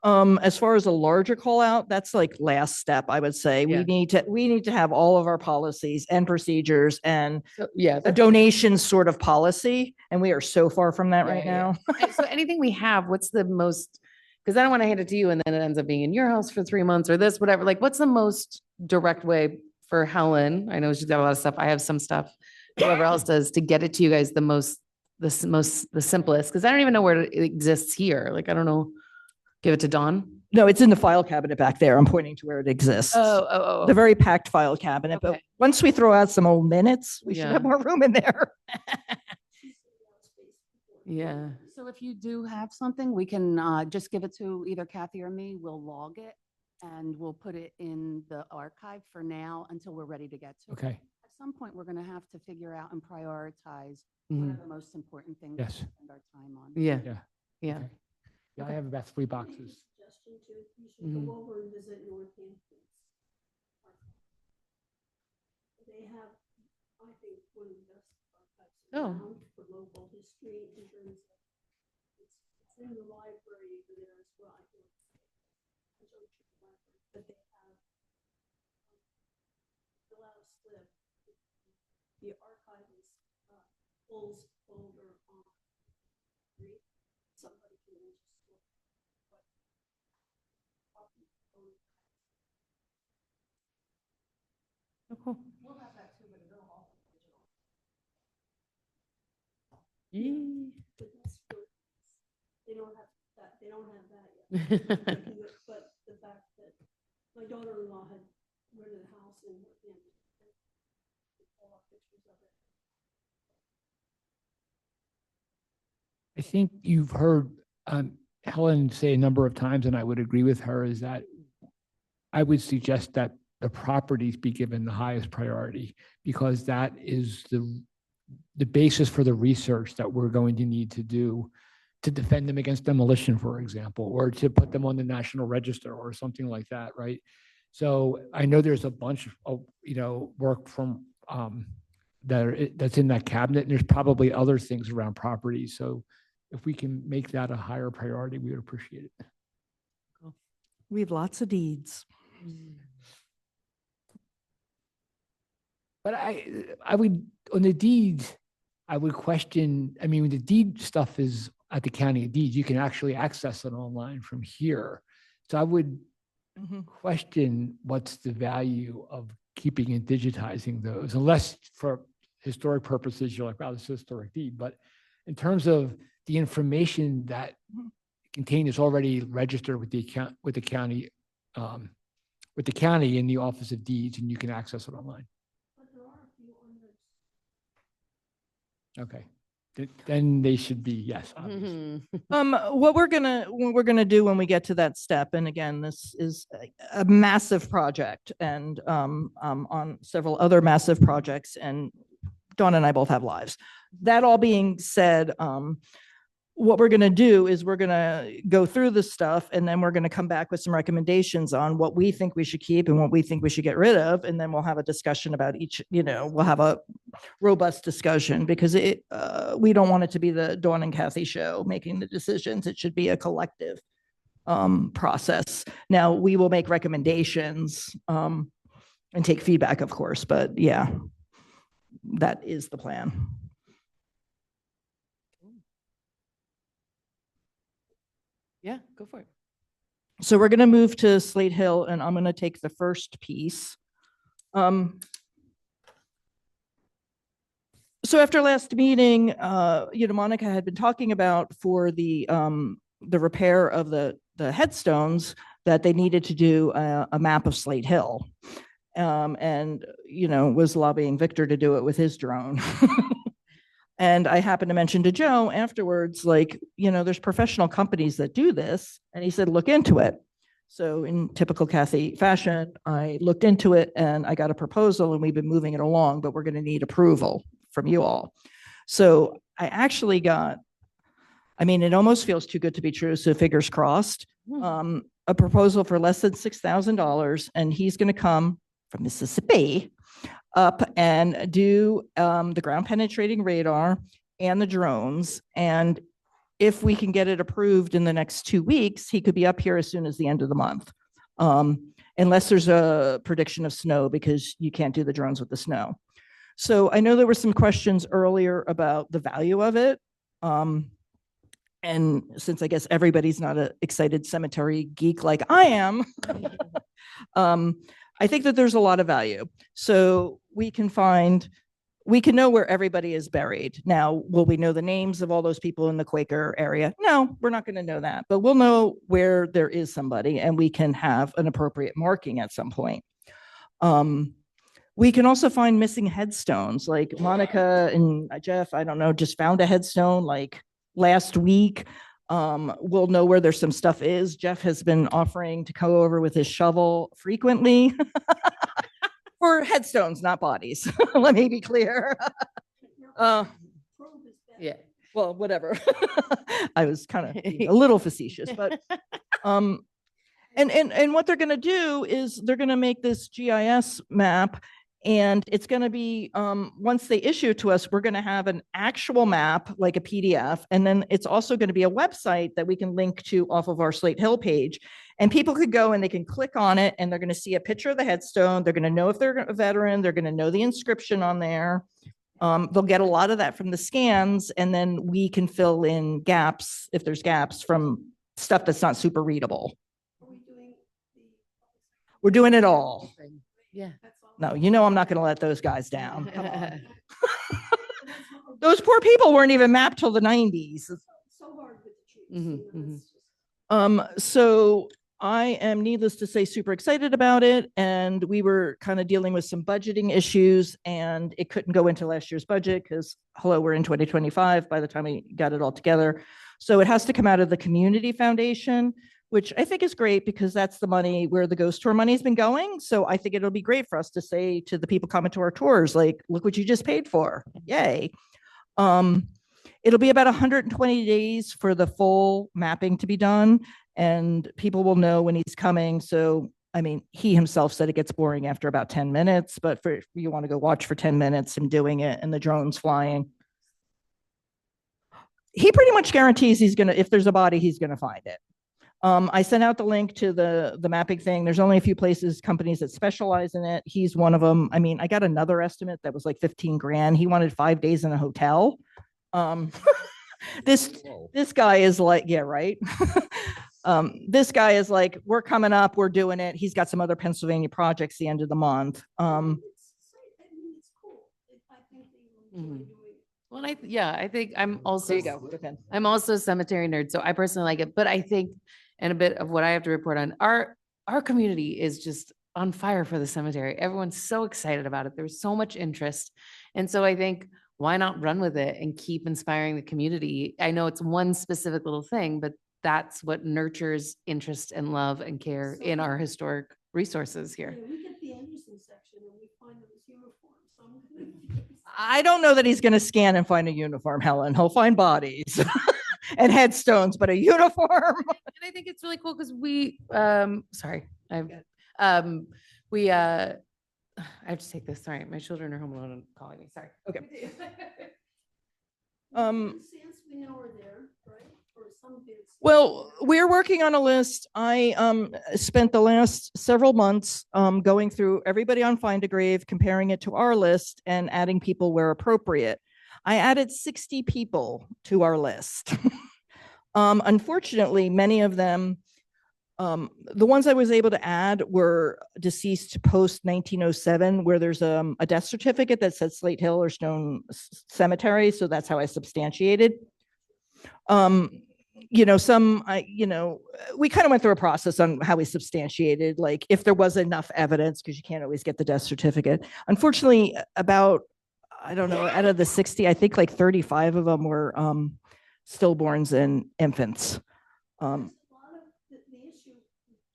As far as a larger call out, that's like last step, I would say. Yeah. We need to have all of our policies and procedures and So, yeah. a donation sort of policy. And we are so far from that right Yeah, now. yeah. So anything we have, what's the most, because I don't want to hand it to you and then it ends up being in your house for 3 months or this, whatever. Like, what's the most direct way for Helen? I know she's got a lot of stuff. I have some stuff, whoever else does, to get it to you guys the simplest, because I don't even know where it exists here. Like, I don't know. Give it to Dawn. No, it's in the file cabinet back there. I'm pointing to where it exists. Oh. The very packed file cabinet, but Okay. once we throw out some old minutes, we should Yeah. have more room in there. Yeah. So if you do have something, we can just give it to either Cathy or me. We'll log it and we'll put it in the archive for now until we're ready to get to it. okay, At some point, we're going to have to figure out and prioritize Mhm. what are the most important things Yes. to spend our time on. Yeah. yeah. Yeah. Okay. Yeah, I have about 3 boxes. Suggestion too, you should Mhm. go over and visit Northampton. They have, I think, one of the best archives Oh. around for local history in terms of, it's in the library there as well. I think. But they have the last slip. The archive is full folder on. Somebody can just look. Oh, cool. Yee. But that's for- They don't have that, they don't have that yet. But the fact that my daughter-in-law had rented a house in Northampton. All our pictures of it. I think you've heard Helen say a number of times, and I would agree with her, is that I would suggest that the properties be given the highest priority, because that is the basis for the research that we're going to need to do to defend them against demolition, for example, or to put them on the National Register or something like that, right? So I know there's a bunch of, work from that's in that cabinet, and there's probably other things around properties. So if we can make that a higher priority, we would appreciate it. We have lots of deeds. But I would, on the deeds, I would question, I mean, the deed stuff is, at the county deeds, you can actually access it online from here. So I would Mhm. question what's the value of keeping and digitizing those, unless for historic purposes, you're like, wow, this is a historic deed. But in terms of the information that contained is already registered with the account, with the county in the Office of Deeds, and you can access it online. But there are a few on the Okay. Then they should be, yes, obviously. What we're gonna do when we get to that step, and again, this is a massive project, and on several other massive projects, and Dawn and I both have lives. That all being said, what we're gonna do is we're gonna go through this stuff, and then we're gonna come back with some recommendations on what we think we should keep and what we think we should get rid of, and then we'll have a discussion about each, we'll have a robust discussion, because we don't want it to be the Dawn and Cathy show making the decisions. It should be a collective process. Now, we will make recommendations and take feedback, of course, but yeah, that is the plan. Yeah, go for it. So we're going to move to Slate Hill, and I'm going to take the first piece. So after last meeting, Monica had been talking about for the repair of the headstones that they needed to do a map of Slate Hill, and was lobbying Victor to do it with his drone. And I happened to mention to Joe afterwards, like, there's professional companies that do this. And he said, look into it. So in typical Cathy fashion, I looked into it and I got a proposal, and we've been moving it along, but we're going to need approval from you all. So I actually got, it almost feels too good to be true. So fingers crossed, a proposal for less than $6,000. And he's going to come from Mississippi up and do the ground penetrating radar and the drones. And if we can get it approved in the next 2 weeks, he could be up here as soon as the end of the month. Unless there's a prediction of snow, because you can't do the drones with the snow. So I know there were some questions earlier about the value of it. And since I guess everybody's not an excited cemetery geek like I am, I think that there's a lot of value. So we can know where everybody is buried. Now, will we know the names of all those people in the Quaker area? No, we're not going to know that, but we'll know where there is somebody, and we can have an appropriate marking at some point. We can also find missing headstones, like Monica and Jeff, I don't know, just found a headstone like last week. We'll know where there's some stuff is. Jeff has been offering to go over with his shovel frequently for headstones, not bodies. Let me be clear. Yeah. Well, whatever. I was kind of a little facetious, but and what they're going to do is they're going to make this GIS map. And it's going to be, once they issue it to us, we're going to have an actual map, like a PDF. And then it's also going to be a website that we can link to off of our Slate Hill page. And people could go and they can click on it, and they're going to see a picture of the headstone. They're going to know if they're a veteran. They're going to know the inscription on there. They'll get a lot of that from the scans. And then we can fill in gaps, if there's gaps, from stuff that's not super readable. We're doing it all. Yeah. No, I'm not going to let those guys down. Come on. Those poor people weren't even mapped till the 90s. So hard with the trees. Mhm, mhm. So I am, needless to say, super excited about it. And we were kind of dealing with some budgeting issues, and it couldn't go into last year's budget because, we're in 2025 by the time we got it all together. So it has to come out of the community foundation, which I think is great, because that's the money where the ghost tour money has been going. So I think it'll be great for us to say to the people coming to our tours, like, look what you just paid for. Yay. It'll be about 120 days for the full mapping to be done, and people will know when he's coming. So, he himself said it gets boring after about 10 minutes, but if you want to go watch for 10 minutes him doing it and the drones flying, he pretty much guarantees if there's a body, he's going to find it. I sent out the link to the mapping thing. There's only a few companies that specialize in it. He's one of them. I got another estimate that was like 15 grand. He wanted 5 days in a hotel. This guy is like, yeah, right. This guy is like, we're coming up, we're doing it. He's got some other Pennsylvania projects the end of the month. I mean, it's cool. I think they will enjoy Mhm. doing it. Well, I think I'm also. There you go. Go ahead. I'm also a cemetery nerd, so I personally like it, but I think, and a bit of what I have to report on, our community is just on fire for the cemetery. Everyone's so excited about it. There's so much interest. And so I think, why not run with it and keep inspiring the community? I know it's one specific little thing, but that's what nurtures interest and love and care in our historic resources here. Yeah, we get the Anderson section and we find them as uniforms. So I'm gonna- I don't know that he's going to scan and find a uniform, Helen. He'll find bodies and headstones, but a uniform. And I think it's really cool because we, sorry, we, I have to take this. Sorry, my children are home alone and calling me. Sorry. Okay. Bids we know are there, right? Or some bids. Well, we're working on a list. I spent the last several months going through everybody on Find a Grave, comparing it to our list and adding people where appropriate. I added 60 people to our list. Unfortunately, many of them, the ones I was able to add were deceased post 1907, where there's a death certificate that says Slate Hill or Stone Cemetery. So that's how I substantiated. We kind of went through a process on how we substantiated, like if there was enough evidence, because you can't always get the death certificate. Unfortunately, about, I don't know, out of the 60, I think like 35 of them were stillborns and infants. A lot of the issue,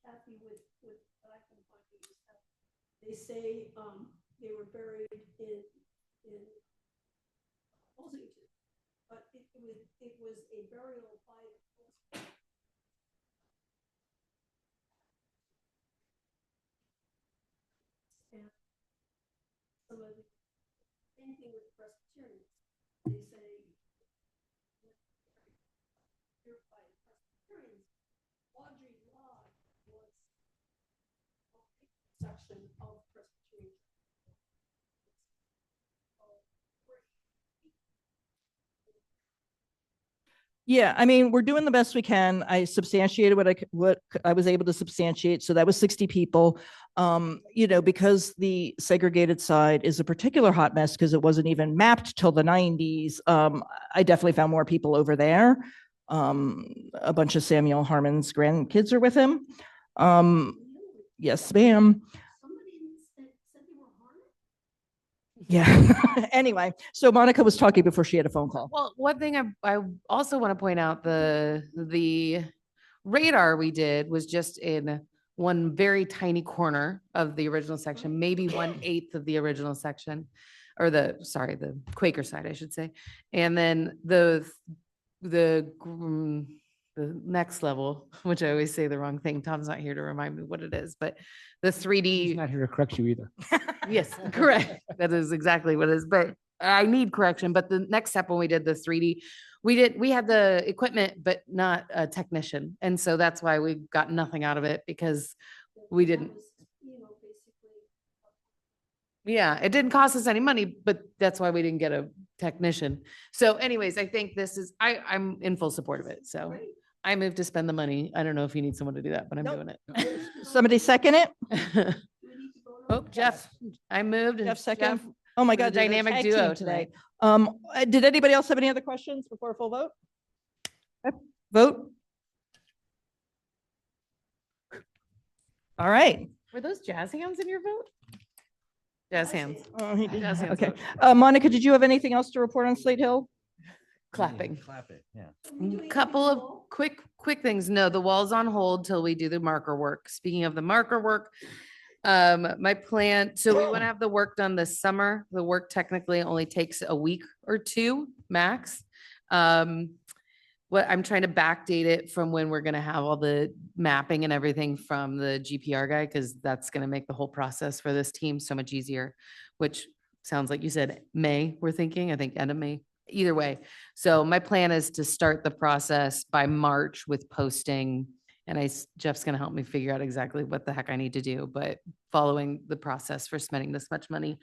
Cathy, with what I can find is that they say they were buried in Washington, but it was a burial by and some of the same thing with Presbyterians. They say by Presbyterians, Audrey Lodge was a section of Presbyterian. Yeah, I mean, we're doing the best we can. I substantiated what I was able to substantiate. So that was 60 people. Because the segregated side is a particular hot mess because it wasn't even mapped till the 90s. I definitely found more people over there. A bunch of Samuel Harmon's grandkids are with him. Yes, ma'am. Somebody said they were harmed. Yeah. Anyway, so Monica was talking before she had a phone call. Well, one thing I also want to point out, the radar we did was just in one very tiny corner of the original section, maybe 1/8 of the original section, or the Quaker side, I should say. And then the next level, which I always say the wrong thing. Tom's not here to remind me what it is, but the 3D. He's not here to correct you either. Yes, correct. That is exactly what it is, but I need correction. But the next step, when we did the 3D, we had the equipment, but not a technician. And so that's why we got nothing out of it, because we didn't. Yeah, it didn't cost us any money, but that's why we didn't get a technician. So anyways, I think I'm in full support of it. So I moved to spend the money. I don't know if you need someone to do that, but I'm doing it. Somebody second it? Oh, Jeff, I moved. and Jeff second? Jeff, Oh my we're God. the there's a dynamic tag duo team today. Did anybody else have any other questions before a full vote? Okay, vote. All right. Were those jazz hands in your vote? Jazz hands, Oh, he did. Jazz hands Okay. vote. Monica, did you have anything else to report on Slate Hill? Clapping. Clap it, yeah. Couple of quick things. No, the wall's on hold till we do the marker work. Speaking of the marker work, my plan, so we want to have the work done this summer. The work technically only takes a week or two max. What I'm trying to backdate it from when we're gonna have all the mapping and everything from the GPR guy, because that's gonna make the whole process for this team so much easier, which sounds like you said May, we're thinking, I think end of May, either way. So my plan is to start the process by March with posting, and Jeff's gonna help me figure out exactly what the heck I need to do, but following the process for spending this much money,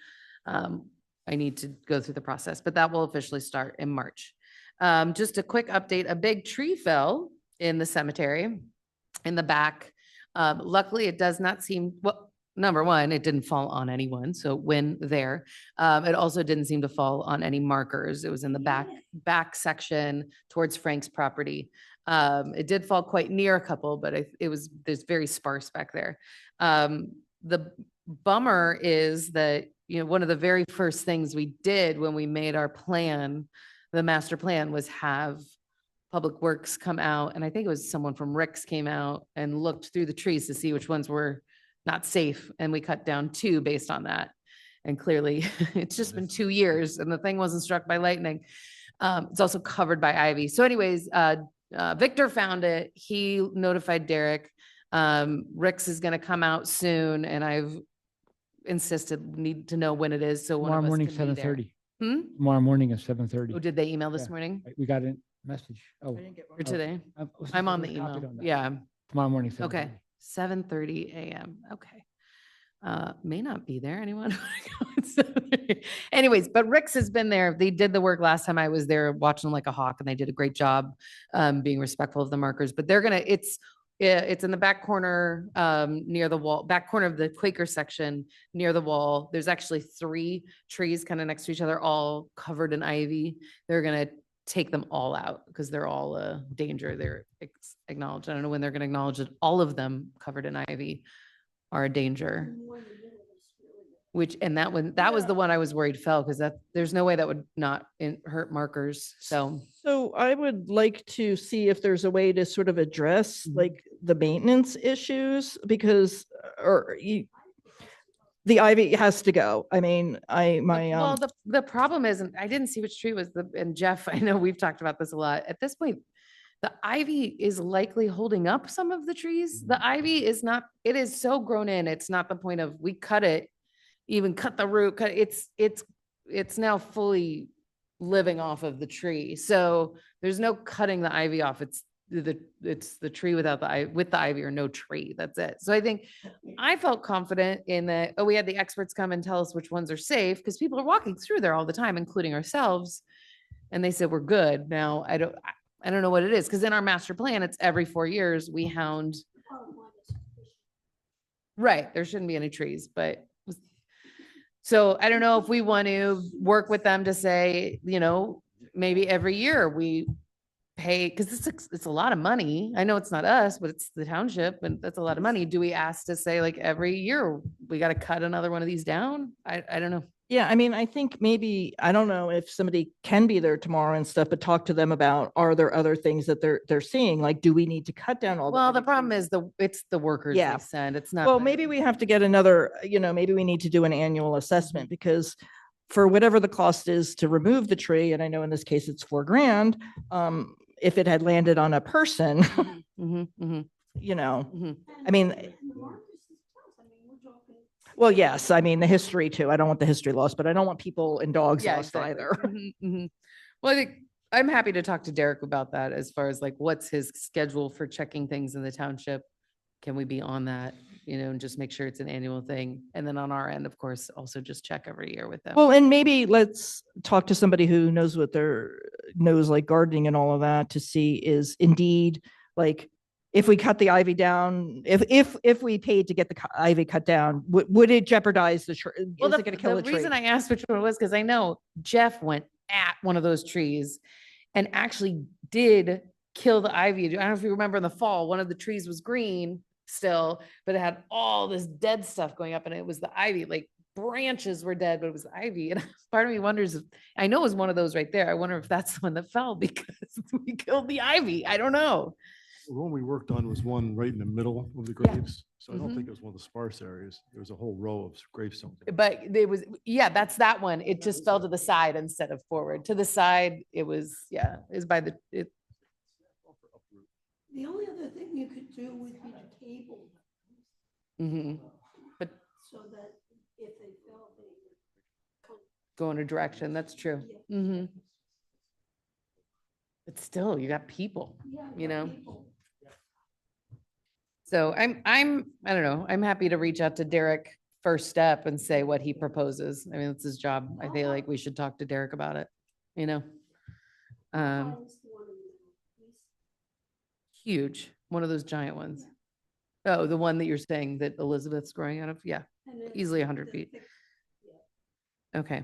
I need to go through the process, but that will officially start in March. Just a quick update, a big tree fell in the cemetery in the back. Luckily, it does not seem, well, number one, it didn't fall on anyone, so win there. It also didn't seem to fall on any markers. It was in the back section towards Frank's property. It did fall quite near a couple, but there's very sparse back there. The bummer is that, one of the very first things we did when we made our plan, the master plan, was have Public Works come out, and I think it was someone from Rick's came out and looked through the trees to see which ones were not safe, and we cut down 2 based on that. And clearly, it's just been 2 years, and the thing wasn't struck by lightning. It's also covered by ivy. So anyways, Victor found it. He notified Derek. Rick's is going to come out soon, and I've insisted need to know when it is. So one Tomorrow of us morning, can be there. 7:30. Tomorrow morning at 7:30. Oh, did they email this Yeah. morning We got a message. Oh, I didn't get one. or today? I was I'm on the copied email. on that. Yeah. Tomorrow morning. Okay. 7:30. 7:30 a.m. Okay. May not be there. Anyone? Anyways, but Rick's has been there. They did the work last time I was there watching like a hawk, and they did a great job being respectful of the markers. But they're gonna, it's in the back corner near the wall, back corner of the Quaker section near the wall. There's actually 3 trees kind of next to each other, all covered in ivy. They're gonna take them all out because they're all a danger. They're acknowledged. I don't know when they're gonna acknowledge that all of them covered in ivy are a danger. And that was the one I was worried fell, because there's no way that would not hurt markers. So I would like to see if there's a way to sort of address like the maintenance issues, because, the ivy has to go. I mean, well, the problem is, and I didn't see which tree was and Jeff, I know we've talked about this a lot. At this point, the ivy is likely holding up some of the trees. The ivy is not, it is so grown in. It's not the point of we cut it, even cut the root, it's now fully living off of the tree. So there's no cutting the ivy off. It's the tree with the ivy, or no tree. That's it. So I think I felt confident in that. Oh, we had the experts come and tell us which ones are safe, because people are walking through there all the time, including ourselves. And they said, we're good. Now, I don't know what it is, because in our master plan, it's every 4 years we hound. Right. There shouldn't be any trees, but so I don't know if we want to work with them to say, maybe every year we pay, because it's a lot of money. I know it's not us, but it's the township, and that's a lot of money. Do we ask to say like every year we got to cut another one of these down? I don't know. Yeah, I mean, I think maybe, I don't know if somebody can be there tomorrow and stuff, but talk to them about, are there other things that they're seeing? Like, do we need to cut down all? Well, the ivy problem trees? is it's the workers Yeah. we send. It's not. Well, maybe we have to get another, maybe we need to do an annual assessment, because for whatever the cost is to remove the tree, and I know in this case it's $4,000, if it had landed on a person, I mean, well, yes, I mean, the history too. I don't want the history lost, but I don't want people and dogs lost exactly. either. Well, I think I'm happy to talk to Derek about that, as far as like, what's his schedule for checking things in the township? Can we be on that, and just make sure it's an annual thing? And then on our end, of course, also just check every year with them. Well, and maybe let's talk to somebody who knows knows like gardening and all of that, to see is indeed like, if we cut the ivy down, if we paid to get the ivy cut down, would it jeopardize the tree? Well, Is it going to kill the the tree? reason I asked which one it was, because I know Jeff went at one of those trees and actually did kill the ivy. I don't know if you remember in the fall, one of the trees was green still, but it had all this dead stuff going up, and it was the ivy. Like, branches were dead, but it was the ivy. And part of me wonders if, I know it was one of those right there. I wonder if that's the one that fell because we killed the ivy. I don't know. The one we worked on was one right in the middle of the graves. So I don't think it was one of the sparse areas. There was a whole row of gravestones. But it was, that's that one. It just fell to the side instead of forward. To the side, it was by the, The only other thing you could do would be to cable, but so that if they fell, they would come. go in a direction. That's true. But still, you got people, People. So I don't know. I'm happy to reach out to Derek first step and say what he proposes. I mean, it's his job. I feel like we should talk to Derek about it, Mine's the one in the middle. He's- Huge, one of those giant ones. Oh, the one that you're saying that Elizabeth's growing out of? Yeah, and then easily 100 the feet. thick- yeah. Okay.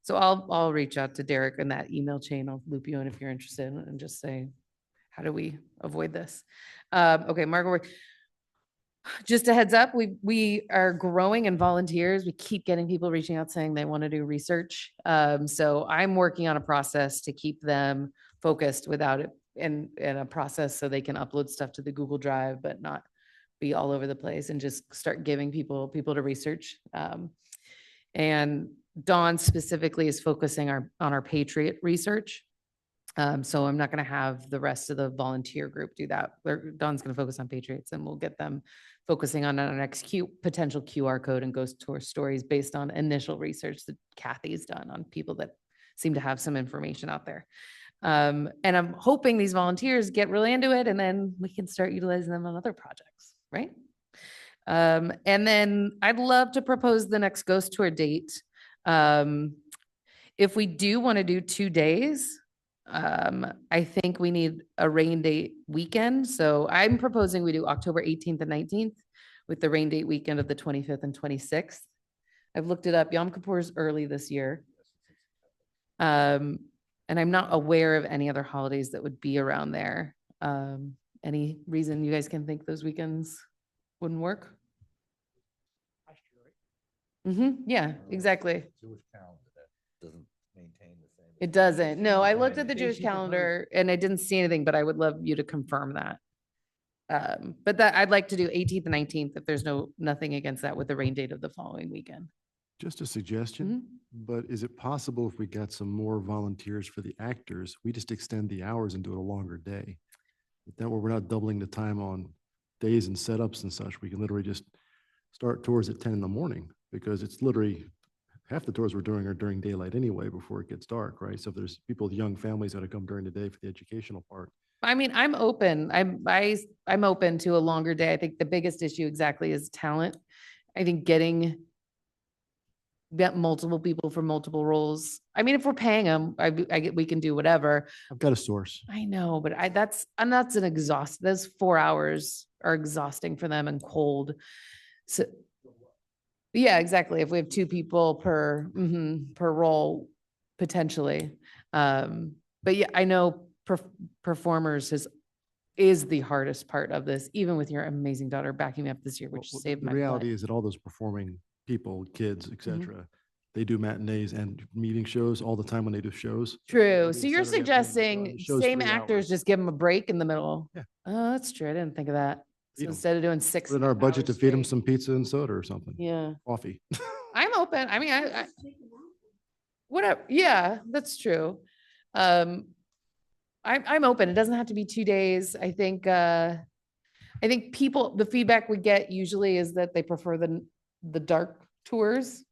So I'll reach out to Derek in that email chain. I'll loop you in if you're interested and just say, how do we avoid this? Okay, Margaret, just a heads up, we are growing in volunteers. We keep getting people reaching out saying they want to do research. So I'm working on a process to keep them focused without it in a process so they can upload stuff to the Google Drive, but not be all over the place and just start giving people to research. And Dawn specifically is focusing on our Patriot research. So I'm not going to have the rest of the volunteer group do that. Dawn's going to focus on Patriots and we'll get them focusing on our next potential QR code and ghost tour stories based on initial research that Cathy's done on people that seem to have some information out there. And I'm hoping these volunteers get really into it and then we can start utilizing them on other projects, right? And then I'd love to propose the next ghost tour date. If we do want to do 2 days, I think we need a rain date weekend. So I'm proposing we do October 18th and 19th with the rain date weekend of the 25th and 26th. I've looked it up. Yom Kippur is early this year. And I'm not aware of any other holidays that would be around there. Any reason you guys can think those weekends wouldn't work? Yeah, exactly. Jewish calendar that doesn't maintain the same. It doesn't. No, I looked at the Okay. Jewish calendar and I didn't see anything, but I would love you to confirm that. But that I'd like to do 18th and 19th if there's nothing against that with the rain date of the following weekend. Just a suggestion, but is it possible if we got some more volunteers for the actors, we just extend the hours and do it a longer day? That way we're not doubling the time on days and setups and such. We can literally just start tours at 10 in the morning because it's literally half the tours we're doing are during daylight anyway before it gets dark, right? So if there's people with young families that come during the day for the educational part. I mean, I'm open. I'm open to a longer day. I think the biggest issue exactly is talent. I think get multiple people for multiple roles. I mean, if we're paying them, we can do whatever. I've got a source. I know, but that's an exhaust. Those 4 hours are exhausting for them and cold. So, yeah, exactly. If we have 2 people per role, potentially. But yeah, I know performers is the hardest part of this, even with your amazing daughter backing me up this year, which Well, saved the my reality butt. is that all those performing people, kids, et cetera, they do matinees and meeting shows all the time when they do shows. True. Friday, So you're Saturday afternoon, suggesting the show's same 3 actors, hours. just give them a break in the middle? Yeah. Oh, that's true. I didn't think of that. So Feed 'em. instead of doing 6 Put in our budget to hours feed them straight. some pizza and soda or something. Yeah, Coffee. I'm open. I mean, I Just take them out. whatever. Yeah, that's true. I'm open. It doesn't have to be 2 days. I think people, the feedback we get usually is that they prefer the dark tours.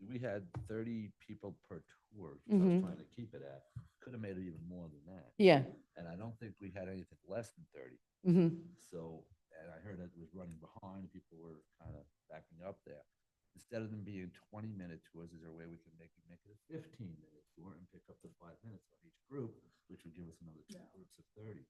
We had 30 people per tour, so I was Mhm. trying to keep it at, could have made it even more than that. Yeah. And I don't think we had anything less than 30. hmm So, and I heard that it was running behind, people were kind of backing up there. Instead of them being 20-minute tours, is there a way we can make it a 15-minute tour and pick up the 5 minutes on each group, which would give us another 2 groups of 30.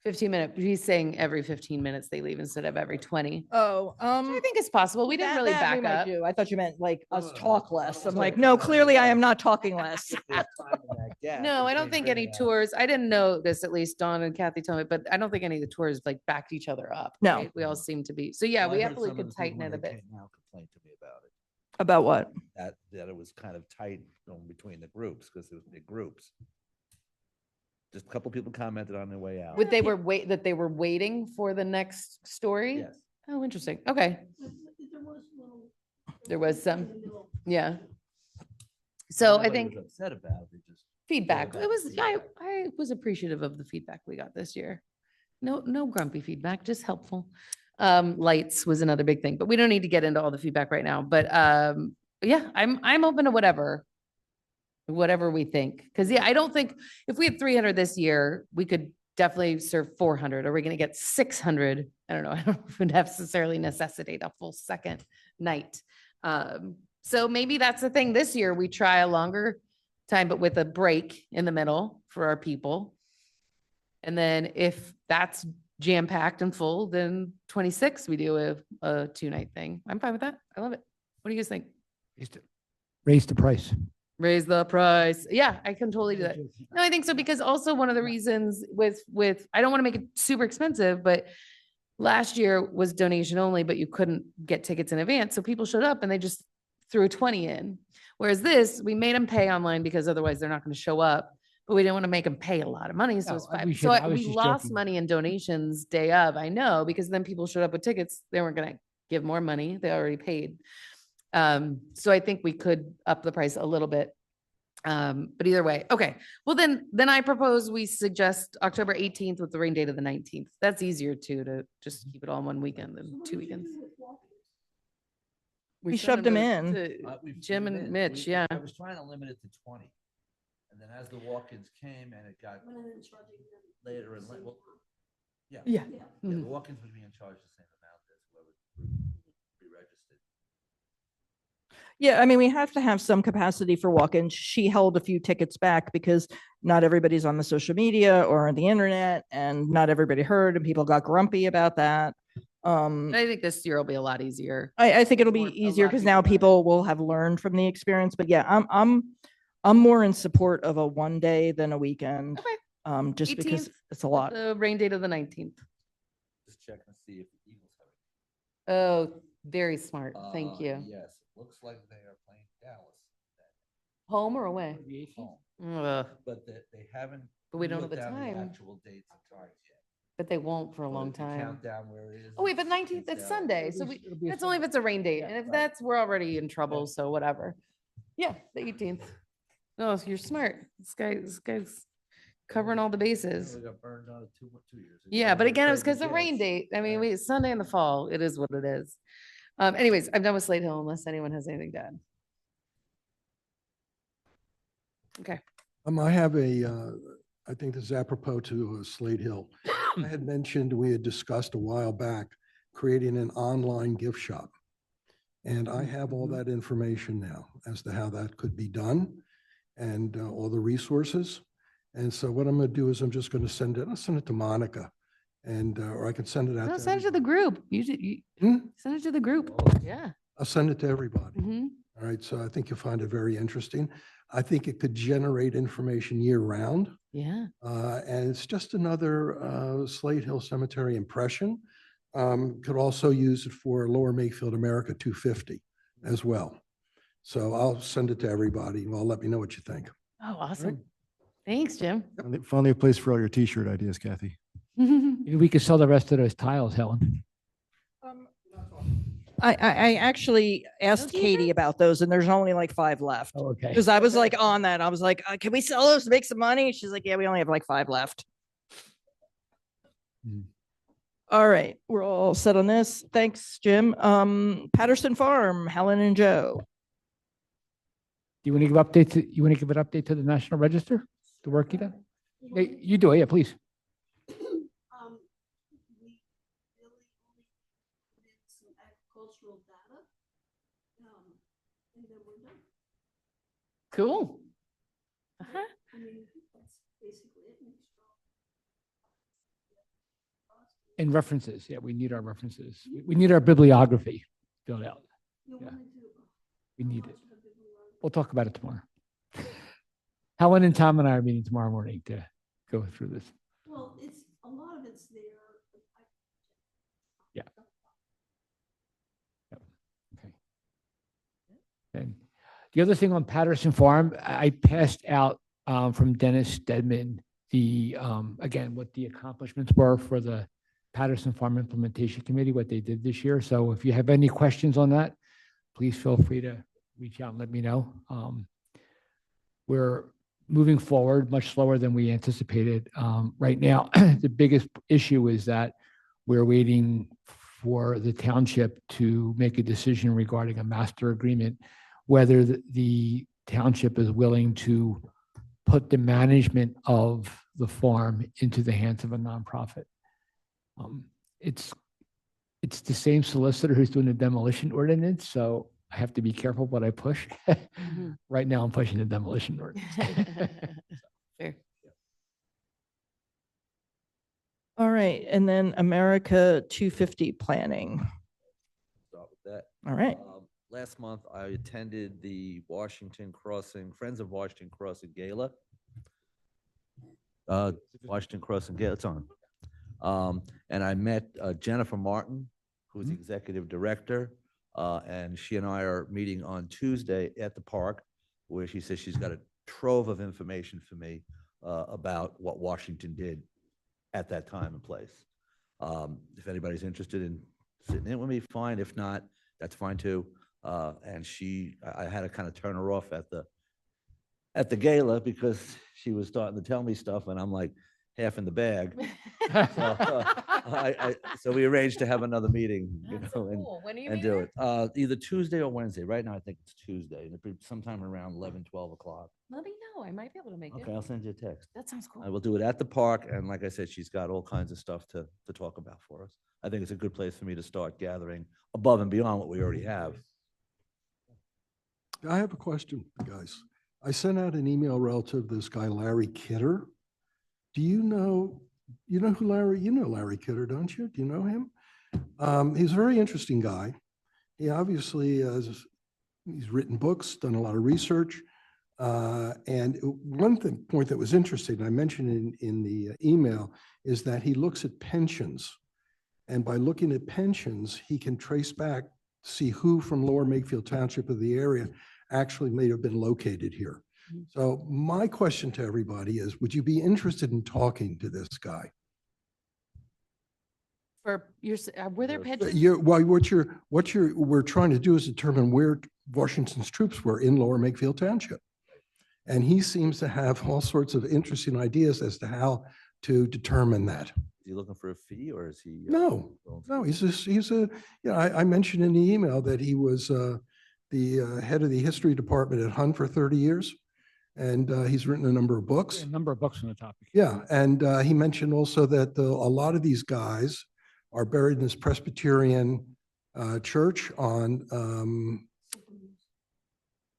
15 minute, he's saying every 15 minutes they leave instead of every 20. Oh, I think it's possible. We didn't really that we back might up. do. I thought you meant like No, us no, no. talk less. I'm No, like, no, no, no, clearly I no. am not talking less. There's time in that gap No, I don't between think any bringing out- tours, I didn't know this, at least Dawn and Kathy told me, but I don't think any of the tours like backed each other up. No. right? We all seem to be. So yeah, Well, I we heard absolutely some of could the people tighten when it a they bit. came out complained to me about it, About what? that it was kind of tight between the groups because there was big groups. Just a couple people commented on their way out. That they were waiting for the next story? Yes. Oh, interesting. Okay. There was little. There was some. in the middle. Yeah. So I Nobody think was upset about it, they just. feedback, back it was, feedback. I was appreciative of the feedback we got this year. No grumpy feedback, just helpful. Lights was another big thing, but we don't need to get into all the feedback right now. But yeah, I'm open to whatever we think. Cause yeah, I don't think if we had 300 this year, we could definitely serve 400. Are we going to get 600? I don't know. I don't know if it would necessarily necessitate a full second night. So maybe that's the thing this year, we try a longer time, but with a break in the middle for our people. And then if that's jam-packed and full, then 26, we do a 2-night thing. I'm fine with that. I love it. What do you guys think? Raise the price. Raise the price. Yeah, I can totally do that. No, I think so, because also one of the reasons with, I don't want to make it super expensive, but last year was donation only, but you couldn't get tickets in advance. So people showed up and they just threw a 20 in. Whereas this, we made them pay online because otherwise they're not going to show up, but we didn't want to make them pay a lot of money. So No, it's we fine. should- So I was we just lost joking. money in donations day of, I know, because then people showed up with tickets. They weren't going to give more money. They already paid. So I think we could up the price a little bit. But either way, okay. Well, then I propose we suggest October 18th with the rain date of the 19th. That's easier too, to just keep it all in one weekend than 2 weekends. We shoved them in. We've Jim put 'em and in. Mitch, We- yeah. I was trying to limit it to 20. And then as the walk-ins came and it got later and later, yeah. Yeah. Yeah, Mhm. the walk-ins would be in charge the same amount as whoever pre-registered. Yeah, I mean, we have to have some capacity for walk-ins. She held a few tickets back because not everybody's on the social media or on the internet, and not everybody heard, and people got grumpy about that. I think this year will be a lot easier. I think it'll be More- a easier lot of because now people people will have learned from the experience. But yeah, I'm more in support of a 1 day than a weekend. Okay. Just because 18th, it's a lot. The rain date of the 19th. Just check and see if the Eagles have it. Oh, very smart. Thank you. Yes, it looks like they are playing Dallas. Home or away? Home. Ugh, But they haven't. But we don't know put the down time. Actual dates and times yet. but they won't for a But long if you time. Count down where it is. Oh, wait, but 19th, it's Dallas. Sunday. So that's only if it's a rain date. And if right. that's, we're already in trouble, so whatever. Yeah, the 18th. No, you're smart. This guy's covering all the bases. We got burned on it 2 years ago. Yeah, but We again, it was played because the the rain Jets. date. I mean, Right. it's Sunday in the fall. It is what it is. Anyways, I'm done with Slate Hill unless anyone has anything to add. Okay. I have I think this is apropos to Slate Hill. I had mentioned, we had discussed a while back, creating an online gift shop. And I have all that information now as to how that could be done and all the resources. And so what I'm going to do is I'm just going to I'll send it to Monica and, or I can send it out. No, to send it to the everybody. group. You Hmm? send it to the group. Yeah. I'll send it to everybody. Mhm. All right. So I think you'll find it very interesting. I think it could generate information year round. Yeah. And it's just another Slate Hill Cemetery impression. Could also use it for Lower Makefield America 250 as well. So I'll send it to everybody. Well, let me know what you think. Oh, awesome. Thanks, Jim. Finally, a place for all your t-shirt ideas, Kathy. Maybe we could sell the rest of those tiles, Helen. I actually asked t-shirts? Katie about those, and there's only like 5 left. Oh, okay. Because I was like on that. I was like, can we sell those to make some money? She's like, yeah, we only have like 5 left. Hmm. All right, we're all set on this. Thanks, Jim. Patterson Farm, Helen and Joe. Do you want to give update to, you want to give an update to the National Register, the work you done? Yeah, you do it. Yeah, please. We really only put in some agricultural data. And then we're done. Cool. Uh-huh. I mean, that's basically it. And references. Yeah, we need our references. We need our bibliography filled out. You Yeah. wanna do- We how need much it. of it we want? We'll talk about it tomorrow. Helen and Tom and I are meeting tomorrow morning to go through this. Well, it's, a lot of it's there. but Yeah. Okay. And the other thing on Patterson Farm, I passed out from Dennis Stedman, again, what the accomplishments were for the Patterson Farm Implementation Committee, what they did this year. So if you have any questions on that, please feel free to reach out and let me know. We're moving forward much slower than we anticipated. Right now, the biggest issue is that we're waiting for the township to make a decision regarding a master agreement, whether the township is willing to put the management of the farm into the hands of a nonprofit. It's the same solicitor who's doing the demolition ordinance, so I have to be careful what I push. Mhm. Right now, I'm pushing the demolition ordinance. Fair. All right, and then America 250 planning. Start with that. All right. Last month, I attended the Washington Crossing, Friends of Washington Crossing Gala. Washington Crossing Gala, it's on. And I met Jennifer Martin, who's the executive director, and she and I are meeting on Tuesday at the park, where she says she's got a trove of information for me about what Washington did at that time and place. If anybody's interested in sitting in with me, fine. If not, that's fine too. And I had to kind of turn her off at the gala because she was starting to tell me stuff, and I'm like half in the bag. So we arranged to have another meeting, and do it. Either Tuesday or Wednesday. Right now, I think it's Tuesday, and it'll be sometime around 11, 12 o'clock. Let me know. I might be able to make Okay, it. I'll send you a text. That sounds I cool. will do it at the park, and like I said, she's got all kinds of stuff to talk about for us. I think it's a good place for me to start gathering above and beyond what we already have. I have a question, guys. I sent out an email relative to this guy, Larry Kidder. Do you know who Larry, you know Larry Kidder, don't you? Do you know him? He's a very interesting guy. He obviously he's written books, done a lot of research. And one point that was interesting, I mentioned in the email, is that he looks at pensions. And by looking at pensions, he can trace back, see who from Lower Makefield Township of the area actually may have been located here. So my question to everybody is, would you be interested in talking to this guy? For your, were there pensions? We're trying to do is determine where Washington's troops were in Lower Makefield Township. And he seems to have all sorts of interesting ideas as to how to determine that. Is he looking for a fee, or is he? No, I mentioned in the email that he was the head of the history department at Hunt for 30 years. And he's written a number of books. A number of books on the topic. Yeah, and he mentioned also that a lot of these guys are buried in this Presbyterian church on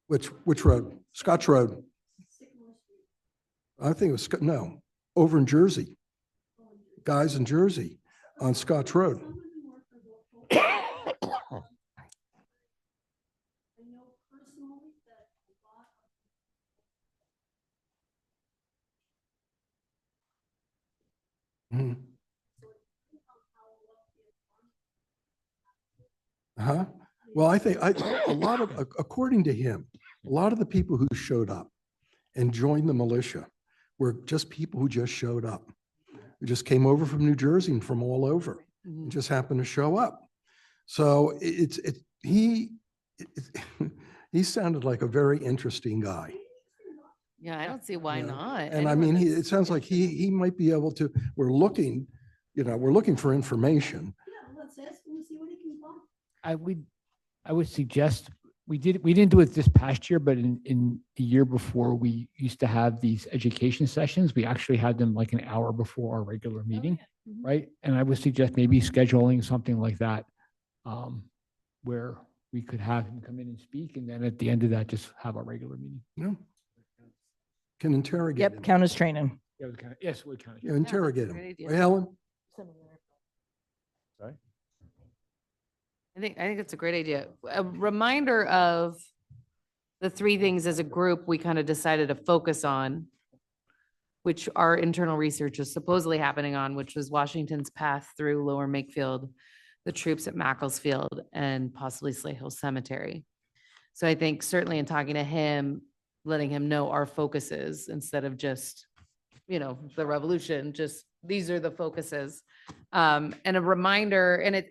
which road? Scotch Road. I think it was over in Jersey. Guys in Jersey on Scotch Road. Mhm. Uh-huh. Well, I think a lot of, according to him, a lot of the people who showed up and joined the militia were just people who just showed up. Who just came over from New Jersey and from all over, and just happened to show up. So he sounded like a very interesting guy. Yeah, I don't see why not. And I mean, it sounds like he might be able to, we're looking for information. Yeah, let's ask him and see what he can find. I would suggest, we didn't do it this past year, but in the year before, we used to have these education sessions. We actually had them like an hour before our regular meeting, right? And I would suggest maybe scheduling something like that, where we could have him come in and speak, and then at the end of that, just have our regular meeting. Yeah. Can interrogate Yep, him. count as training. Yeah, yes, we kind of. Yeah, interrogate that's a him. great idea. Right, Helen? Sorry? I think it's a great idea. A reminder of the three things as a group we kind of decided to focus on, which our internal research is supposedly happening on, which was Washington's path through Lower Makefield, the troops at Makefield, and possibly Slate Hill Cemetery. So I think certainly in talking to him, letting him know our focuses instead of just, the revolution, just these are the focuses. And a reminder, and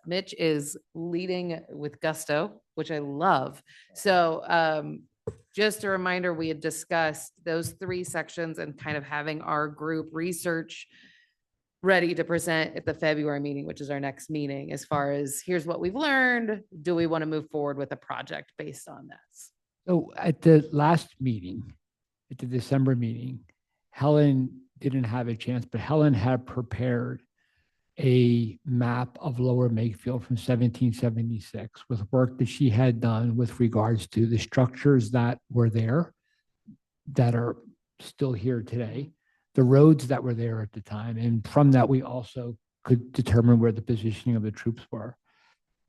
Mitch is leading with gusto, which I love. So just a reminder, we had discussed those three sections and kind of having our group research ready to present at the February meeting, which is our next meeting, as far as here's what we've learned. Do we want to move forward with a project based on this? So at the last meeting, at the December meeting, Helen didn't have a chance, but Helen had prepared a map of Lower Makefield from 1776 with work that she had done with regards to the structures that were there that are still here today, the roads that were there at the time. And from that, we also could determine where the positioning of the troops were.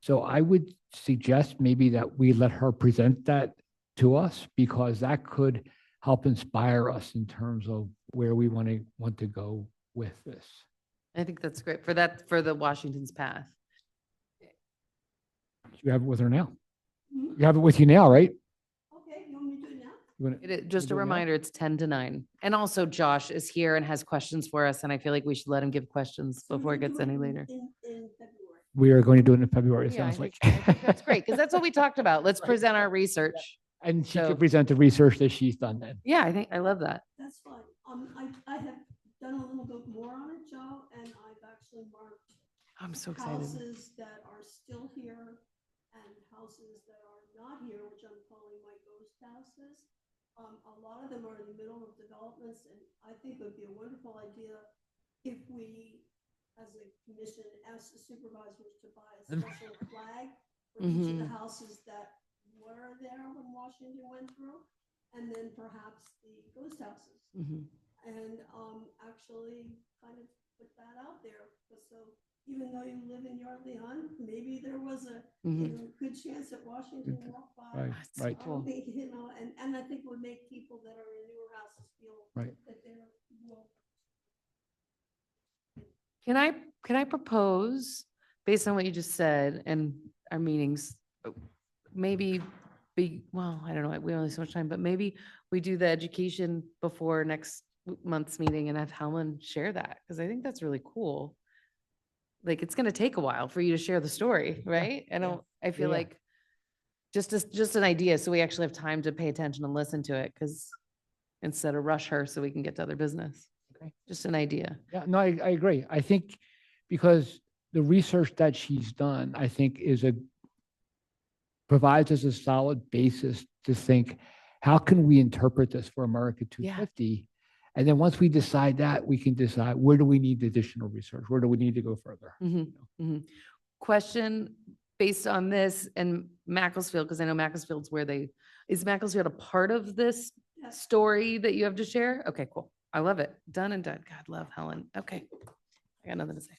So I would suggest maybe that we let her present that to us, because that could help inspire us in terms of where we want to go with this. I think that's great for that, for the Washington's path. You have it with her now. Hmm? You have it with you now, right? Okay, you want me to do it now? You wanna- Just a do it now? reminder, it's 10 to 9. And also Josh is here and has questions for us, and I feel like we should let him give questions So before it we'll gets do any in- later. In February. We are going to do it in February, it Yeah, sounds like. I think that's great, because that's what we talked about. Let's Right. present our research. And she So- could present the research that she's done then. Yeah, I love that. That's fine. I have done a little bit more on it, Joe, and I've actually marked I'm so excited. houses that are still here and houses that are not here, which I'm calling my ghost houses. A lot of them are in the middle of developments, and I think it would be a wonderful idea if we, as a commission, ask the supervisors to buy a special flag for each of the houses that were there when Washington went through, and then perhaps the ghost houses. Mhm. And actually kind of put that out there. So even though you live in Yardley Hunt, maybe there was a good chance that Washington walked by. Right, right. Cool. And I think would make people that are in newer houses feel Right. that they're well. Can I propose, based on what you just said and our meetings, maybe well, I don't know, we only have so much time, but maybe we do the education before next month's meeting and have Helen share that, because I think that's really cool. Like, it's going to take a while for you to share the story, right? I feel Yeah. like just an idea, so we actually have time to pay attention and listen to it, because instead of rush her so we can get to other business. Okay. Just an idea. Yeah, no, I agree. I think because the research that she's done, I think provides us a solid basis to think, how can we interpret this for America 250? And then once we decide that, we can decide, where do we need additional research? Where do we need to go further? Question based on this and Macclesfield, because I know Macclesfield's is Macclesfield a part of this Yes. story that you have to share? Okay, cool. I love it. Done and done. God, love Helen. Okay. I got nothing to say.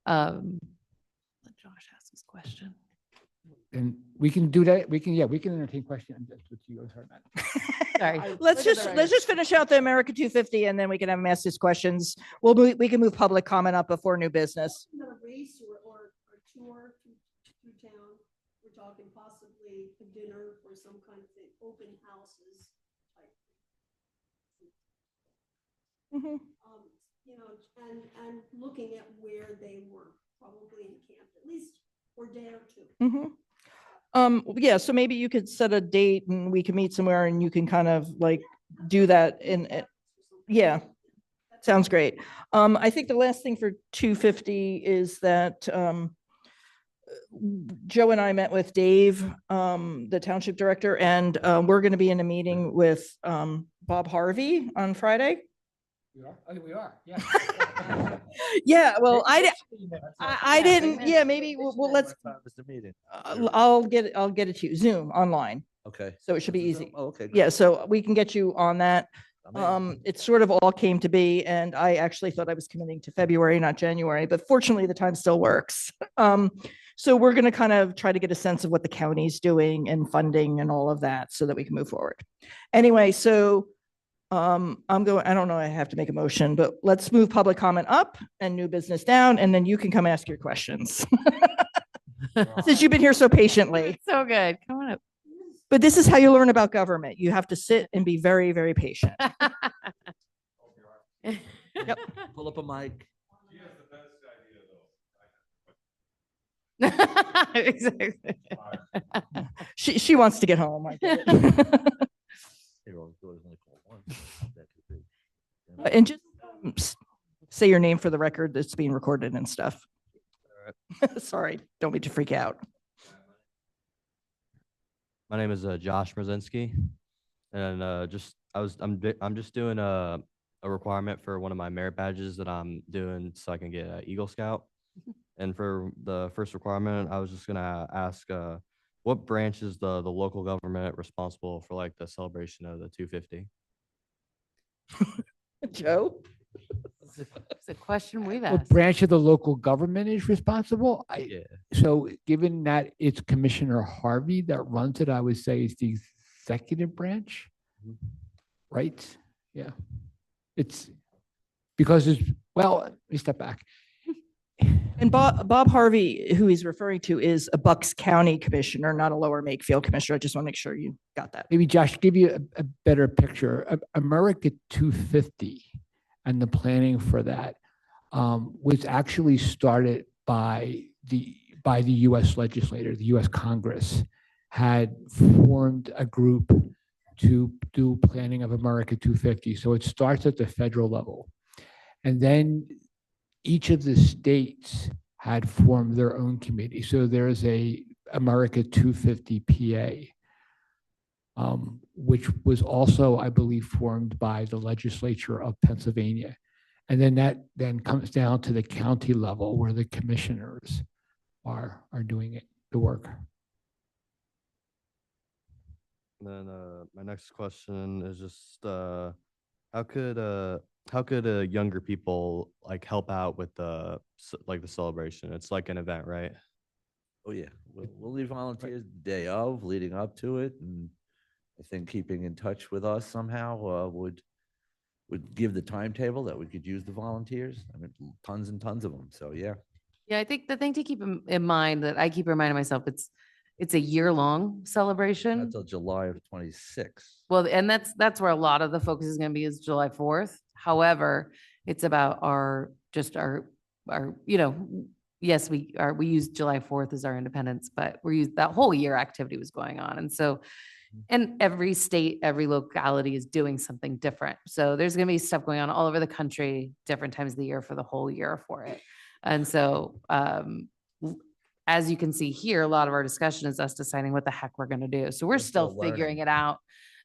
Let Josh ask his question. And we can do that. We can entertain questions. That's what you guys heard about. Sorry. Let's just finish out the America 250 and then we can have him ask his questions. We can move public comment up before new business. Not a race or tour through town. We're talking possibly a dinner or some kind of thing, open houses type. You know, and looking at where they were probably encamped, at least for a day or two. Yeah, so maybe you could set a date and we can meet somewhere and you can kind of like do that yeah, sounds great. I think the last thing for 250 is that Joe and I met with Dave, the township director, and we're going to be in a meeting with Bob Harvey on Friday. We are? Oh, we are, yeah. Yeah, well, I didn't, yeah, maybe, well, let's, What time is the meeting? I'll get it to you, Zoom, online, Okay. so it should be Is it easy. Zoom? Oh, okay. Yeah, so we can get you on that. Amazing. It sort of all came to be, and I actually thought I was committing to February, not January, but fortunately the time still works. So we're going to kind of try to get a sense of what the county's doing and funding and all of that so that we can move forward. Anyway, so I don't know, I have to make a motion, but let's move public comment up and new business down, and then you can come ask your questions. Since you've been here so patiently. So good. Come on up. But this is how you learn about government. You have to sit and be very, very patient. Yep. Pull up a mic. Exactly. She wants to get home. I get it. Here, all the doors only call one. That could be. And just say your name for the record that's being recorded and stuff. Sorry, don't mean to freak out. My name is Josh Mrzinski, and I'm just doing a a requirement for one of my merit badges that I'm doing so I can get a Eagle Scout. And for the first requirement, I was just gonna ask, what branch is the local government responsible for like the celebration of the 250? Joe? It's a question we've What asked. branch of the local government is responsible? Yeah. So given that it's Commissioner Harvey that runs it, I would say it's the executive branch, right? Yeah. It's because well, let me step back. And Bob Harvey, who he's referring to, is a Bucks County commissioner, not a Lower Makefield commissioner. I just want to make sure you got that. Maybe Josh, give you a better picture. America 250 and the planning for that was actually started by the U.S. legislator. The U.S. Congress had formed a group to do planning of America 250. So it starts at the federal level. And then each of the states had formed their own committee. So there's a America 250 PA, which was also, I believe, formed by the legislature of Pennsylvania. And then that then comes down to the county level where the commissioners are doing it, the work. And then my next question is just how could younger people like help out with the celebration? It's like an event, right? Oh, yeah. We'll leave volunteers the day of, leading up to it. And I think keeping in touch with us somehow would give the timetable that we could use the volunteers. I mean, tons and tons of them. So, yeah. Yeah, I think the thing to keep in mind that I keep reminding myself, it's a year-long celebration. Until July of 26. Well, and that's where a lot of the focus is going to be is July 4th. However, it's about our, yes, we use July 4th as our independence, but that whole year activity was going on. And so, and every state, every locality is doing something different. So there's going to be stuff going on all over the country, different times of the year for the whole year for it. And so, as you can see here, a lot of our discussion is us deciding what the heck we're going to do. So we're still figuring it out.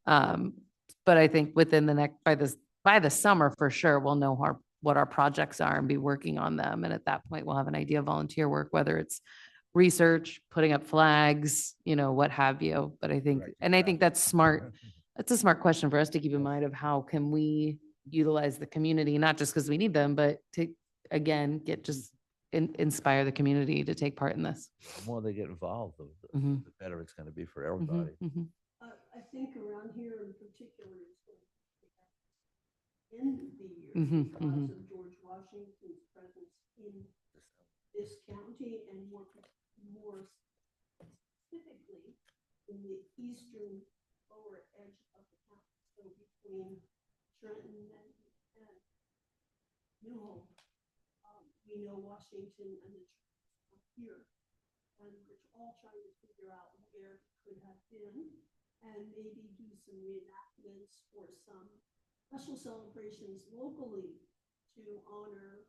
But I think within the next, by the summer for sure, we'll know what our projects are and be working on them. And at that point, we'll have an idea of volunteer work, whether it's research, putting up flags, what have you. But I think, and I think that's smart. That's a smart question for us to keep in mind of how can we utilize the community, not just because we need them, but to, again, inspire the community to take part in this. The more they get involved, the Mhm. the better it's going to be for everybody. Mhm. I think around here in particular, it's going to end the year Mhm, because mhm. of George Washington's presence in this county and more specifically in the eastern lower edge of the county. So between Trenton and New Hope, we know Washington and the church here, and we're all trying to figure out where it could have been and maybe do some reenactments or some special celebrations locally to honor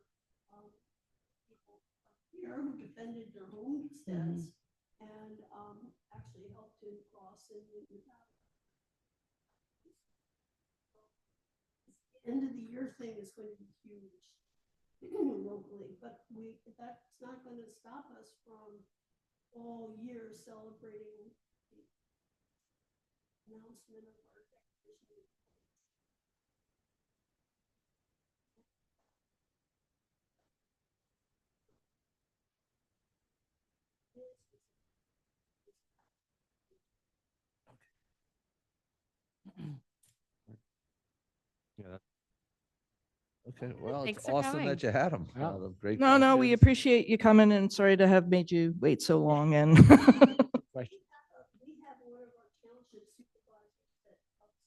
people here who defended their homesteads and actually helped to cross in the end of the year thing is going to be huge locally, but that's not going to stop us from all year celebrating the announcement of our declaration. Yeah. Okay, well, Thanks it's for awesome coming. that you had them. Wow. Great No, we questions. appreciate you coming and sorry to have made you wait so long and Question. We have one of our township supervisors that helps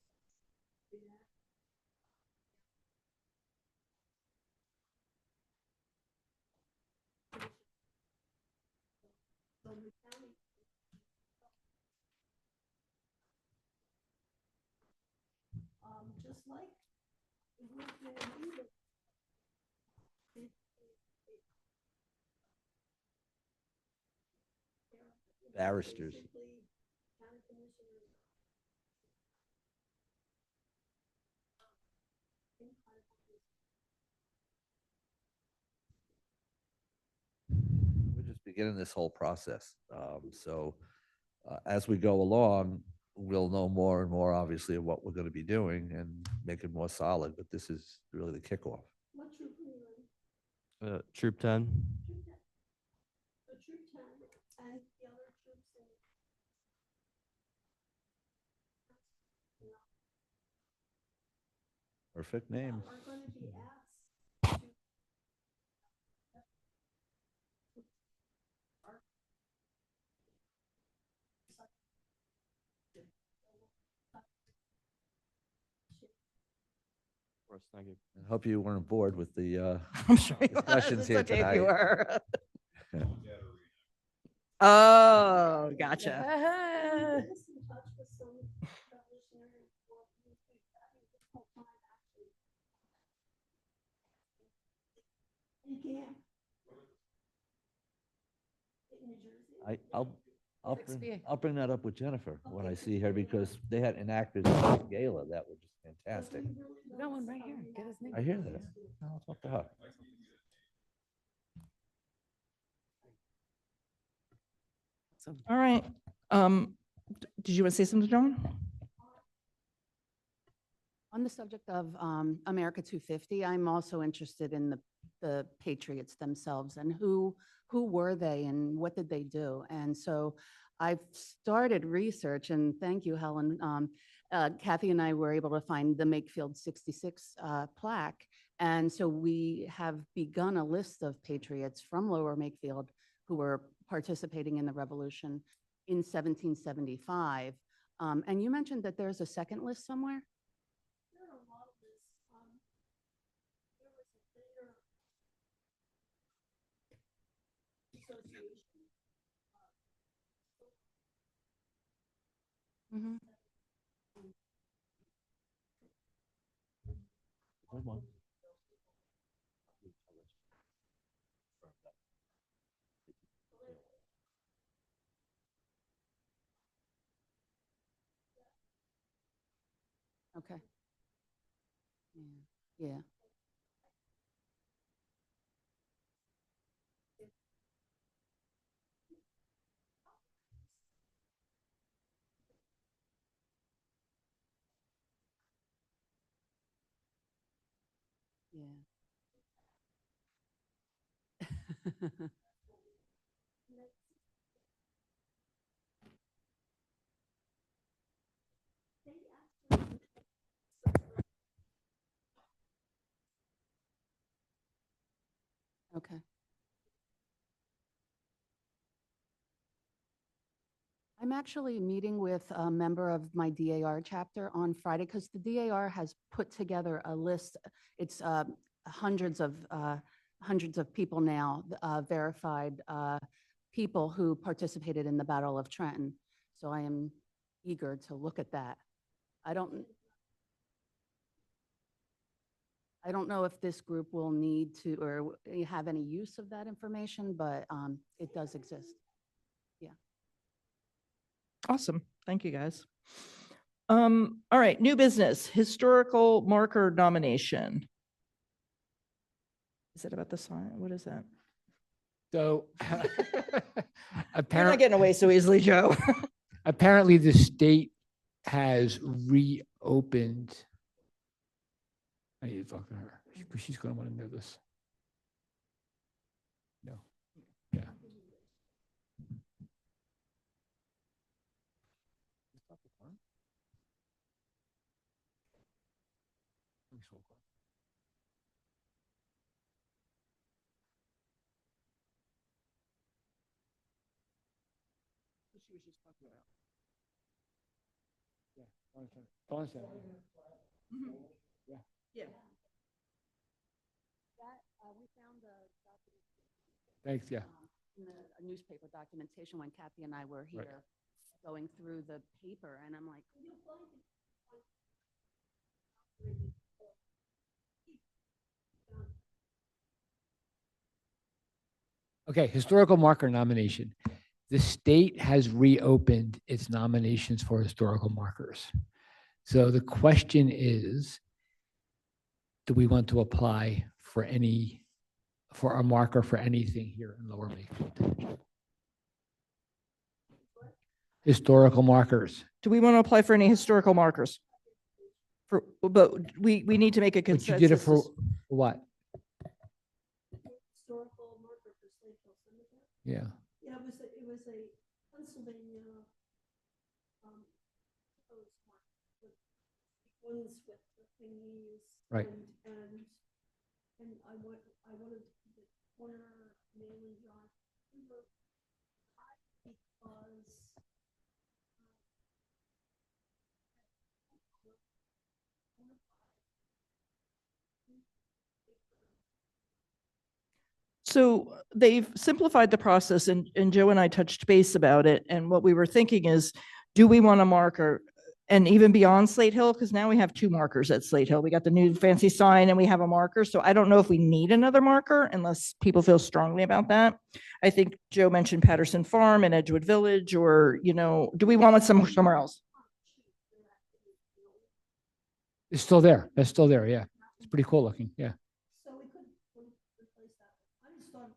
do that. So the county just like the work that we do. Barristers. County commissioners. beginning this whole process. So as we go along, we'll know more and more, obviously, of what we're going to be doing and make it more solid. But this is really the kickoff. What troop are you in? Troop 10. Troop 10. So troop 10 and the other troops in. Perfect name. Are going to be asked to. Of course, thank you. I hope you weren't bored with the I'm sure you was. discussions It's here okay if tonight. you were. Oh, gotcha. Get us in touch with some revolutionary war movement that we just won't find actually. In camp. In New Jersey. I'll bring that up with Jennifer when I see her, because they had enactors gala that was just fantastic. We got one right here. Get his name. I hear that. I'll talk to her. So All right. Did you want to say something, John? On the subject of America 250, I'm also interested in the Patriots themselves and who were they and what did they do? And so I've started research, and thank you, Helen. Cathy and I were able to find the Makefield 66 plaque. And so we have begun a list of patriots from Lower Makefield who were participating in the revolution in 1775. And you mentioned that there's a second list somewhere? There are a lot of this. There was a bigger association. Mhm. Hold on. Okay. Yeah. Yeah. Yeah. Okay. I'm actually meeting with a member of my DAR chapter on Friday because the DAR has put together a list. It's hundreds of people now, verified people who participated in the Battle of Trenton. So I am eager to look at that. I don't know if this group will need to or have any use of that information, but it does exist. Awesome. Thank you, guys. All right, new business, historical marker nomination. Is it about the sign? What is that? So You're not apparently, getting away so easily, Joe. apparently the state has reopened. I need to talk to her. She's going to want to know this. No. Yeah. She was just talking about. Yeah, Dawn said it. Yeah. Yeah. We found the document. Thanks, yeah. In the newspaper documentation when Cathy and I were here going through the paper, and I'm like, Okay, historical marker nomination. The state has reopened its nominations for historical markers. So the question is, do we want to apply for a marker for anything here in Lower Makefield? Historical markers. Do we want to apply for any historical markers? But we need to make a But you consensus. did it for what? Historical marker for Slate Hill Cemetery. Yeah. Yeah, it was a Pennsylvania, oh, it's mark with ones with the thingies. Right. And I wanted the corner mailing John. Because So they've simplified the process and Joe and I touched base about it. And what we were thinking is, do we want a marker? And even beyond Slate Hill, because now we have 2 markers at Slate Hill. We got the new fancy sign and we have a marker. So I don't know if we need another marker unless people feel strongly about that. I think Joe mentioned Patterson Farm and Edgewood Village, or, do we want it somewhere else? It's still there. That's still there. Yeah. It's pretty cool looking. Yeah. so we could replace that. I just thought.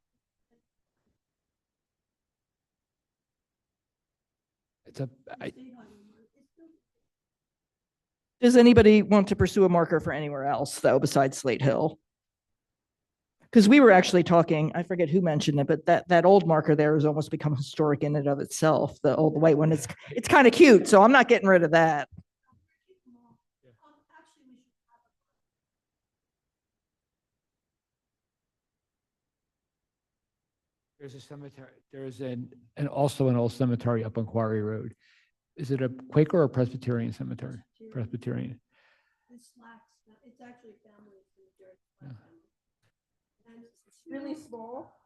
It's a, I, State highway mark, it's still- Does anybody want to pursue a marker for anywhere else though, besides Slate Hill? Because we were actually talking, I forget who mentioned it, but that old marker there has almost become historic in and of itself. The old white one, it's kind of cute. So I'm not getting rid of that. Actually, we should have there's a cemetery. There's also an old cemetery up on Quarry Road. Is it a Quaker or Presbyterian cemetery? Presbyterian. It's slacks, it's actually family cemetery. Yeah. And It's really small.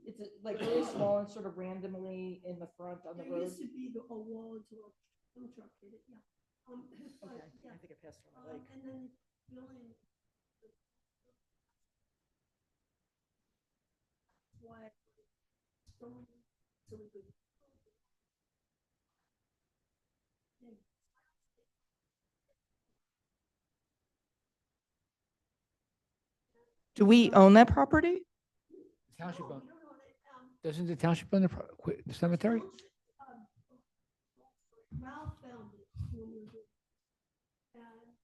It's like really small and sort of randomly in the front on the There road. used to be a wall into a tow truck, hit it, yeah. Okay, Yeah. I think it passed on the lake. And then building. Why? So we could. Do we own that property? Township No, owned. we don't own it. Doesn't the township own the cemetery? Ralph found it when we were doing. And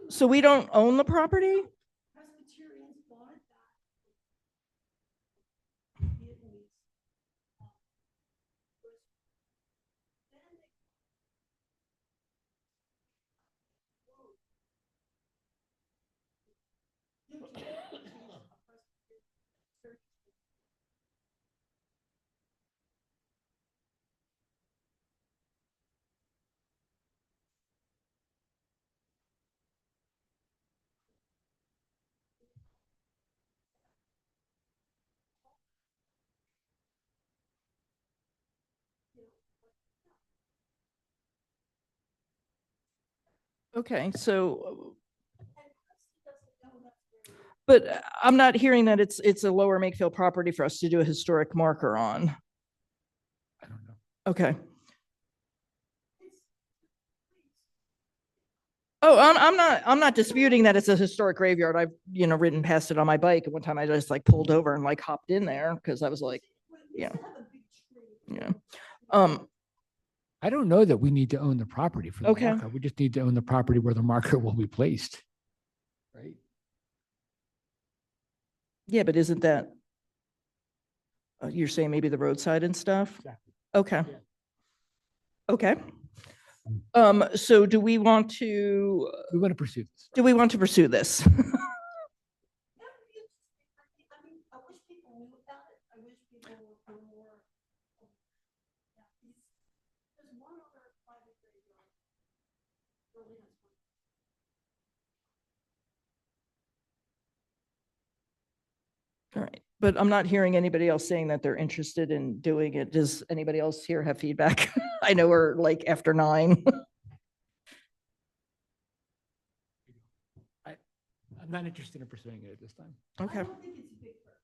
So we don't own the property? Presbyterians bought it back. Vietnamese. Then they. Okay, so. But I'm not hearing that it's a lower Makefield property for us to do a historic marker on. I don't know. Okay. Oh, I'm not disputing that it's a historic graveyard. I've, ridden past it on my bike. And one time I just like pulled over and like hopped in there because I was like, yeah. Yeah. I don't know that we need to own the property for the Okay. marker. We just need to own the property where the marker will be placed. Right? Yeah, but isn't that, you're saying maybe the roadside and stuff? Exactly. Okay. Yeah. Okay. So do we want to, We want to pursue this. do we want to pursue this? I mean, I wish people knew about it. I wish people were more. There's one other private graveyard. Really has one. All right, but I'm not hearing anybody else saying that they're interested in doing it. Does anybody else here have feedback? I know we're like after 9. I'm not interested in pursuing it at this time. Okay. I don't think it's a big perk.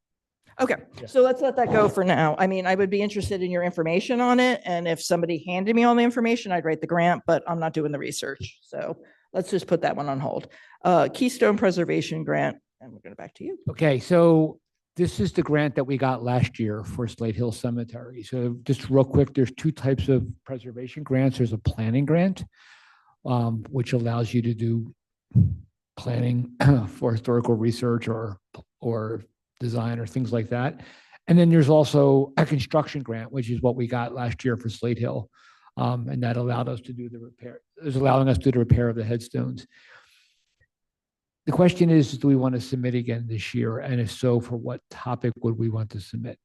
Okay, Yeah. so let's let that go for now. I mean, I would be interested in your information on it, and if somebody handed me all the information, I'd write the grant, but I'm not doing the research. So let's just put that one on hold. Keystone Preservation Grant, and we're going back to you. Okay, so this is the grant that we got last year for Slate Hill Cemetery. So just real quick, there's 2 types of preservation grants. There's a planning grant, which allows you to do planning for historical research or design or things like that. And then there's also a construction grant, which is what we got last year for Slate Hill. And that allowed us to do the repair, is allowing us to do the repair of the headstones. The question is, do we want to submit again this year? And if so, for what topic would we want to submit?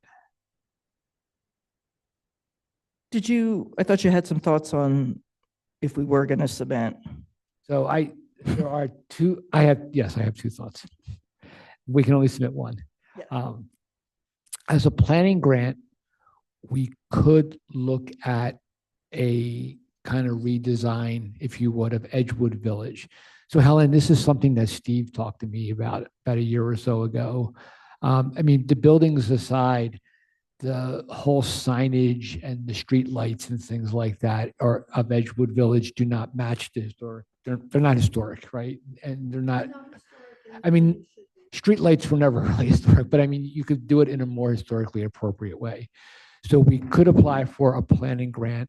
I thought you had some thoughts on if we were going to submit. So I have 2 thoughts. We can only submit one. Yeah. As a planning grant, we could look at a kind of redesign, if you would, of Edgewood Village. So Helen, this is something that Steve talked to me about a year or so ago. I mean, the buildings aside, the whole signage and the street lights and things like that of Edgewood Village do not match the historic. They're not historic, right? And they're not, I mean, street lights were never really historic, but I mean, you could do it in a more historically appropriate way. So we could apply for a planning grant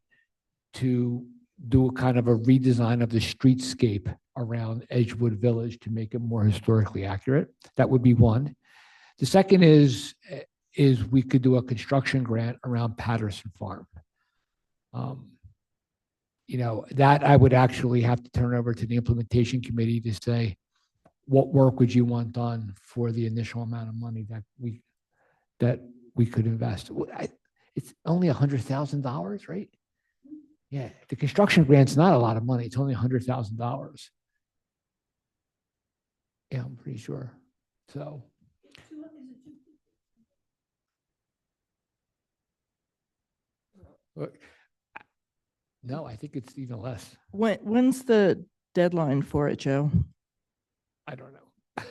to do a kind of a redesign of the streetscape around Edgewood Village to make it more historically accurate. That would be one. The second is we could do a construction grant around Patterson Farm. That I would actually have to turn over to the implementation committee to say, what work would you want done for the initial amount of money that we could invest? It's only $100,000, right? Yeah, the construction grant's not a lot of money. It's only $100,000. Yeah, I'm pretty sure. So. No, I think it's even less. When's the deadline for it, Joe? I don't know.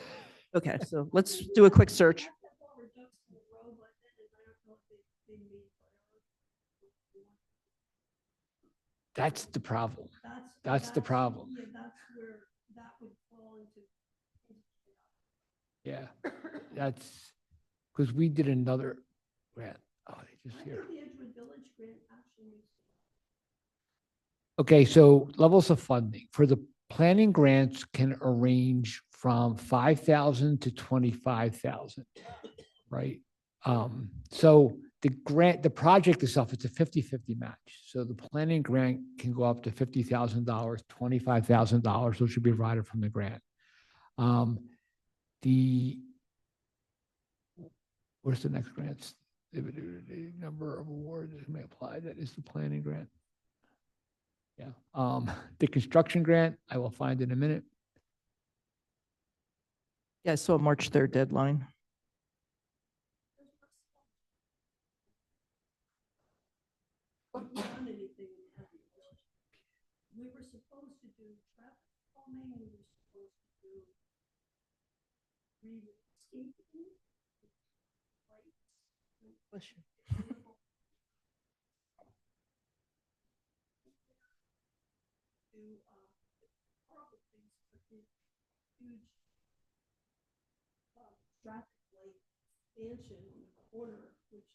Okay, so let's do a quick search. That's the problem. That's the problem. Yeah, that's where that would fall into. Yeah, that's because we did another grant. Oh, they just I here. think the Edgewood Village grant actually needs Okay, so levels of funding for the planning grants can range from 5,000 to 25,000, right? So the project itself, it's a 50-50 match. So the planning grant can go up to $50,000, $25,000, which should be provided from the grant. Where's the next grants? The number of awards that may apply, that is the planning grant. Yeah, the construction grant, I will find in a minute. Yeah, I saw March 3rd deadline. done anything in Heavy Village. We were supposed to do traffic calming, we were supposed to do re-escaping. Bless you. Do horrible things, but the huge traffic light expansion on the corner, which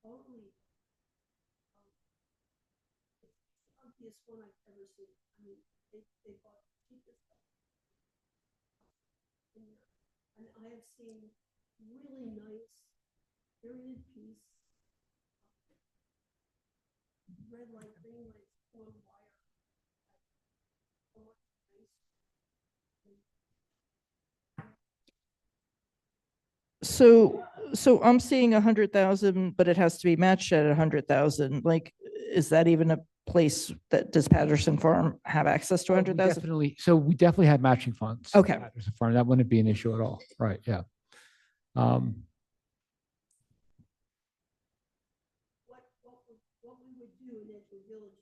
totally it's the ugliest one I've ever seen. I mean, they bought the cheapest stuff in there. And I have seen really nice period piece red light, green light, foil wire So I'm seeing 100,000, but it has to be matched at 100,000. Like, is that even a place that, does Patterson Farm have access to We 100,000? Definitely, so we definitely have matching funds. Okay. Patterson Farm, that wouldn't be an issue at all. Right, yeah. What we would do in Edgewood Village.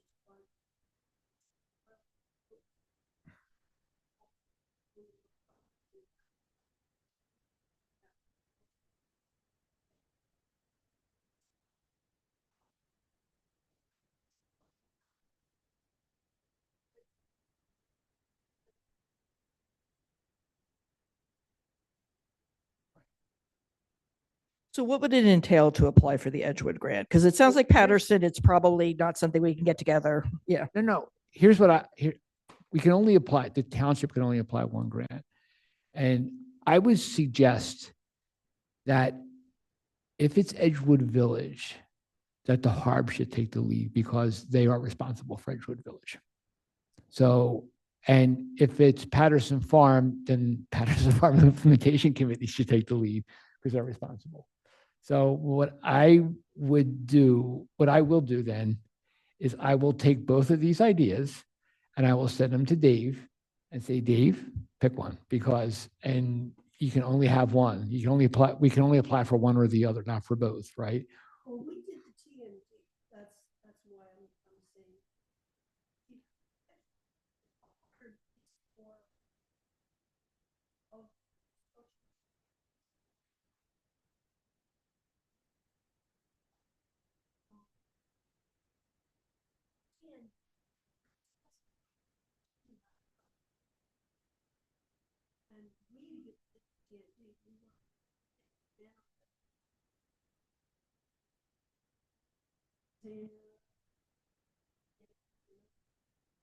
So what would it entail to apply for the Edgewood grant? Because it sounds like Patterson, it's probably not something we can get together. Yeah. No, here's what we can only apply, the township can only apply one grant. And I would suggest that if it's Edgewood Village, that the Harb should take the lead because they are responsible for Edgewood Village. So, and if it's Patterson Farm, then Patterson Farm Implementation Committee should take the lead because they're responsible. So what I will do then is I will take both of these ideas and I will send them to Dave and say, Dave, pick one because, and you can only have one. You can only apply, we can only apply for one or the other, not for both, right? Well, we did the TND. That's why I'm saying. And we did the TND.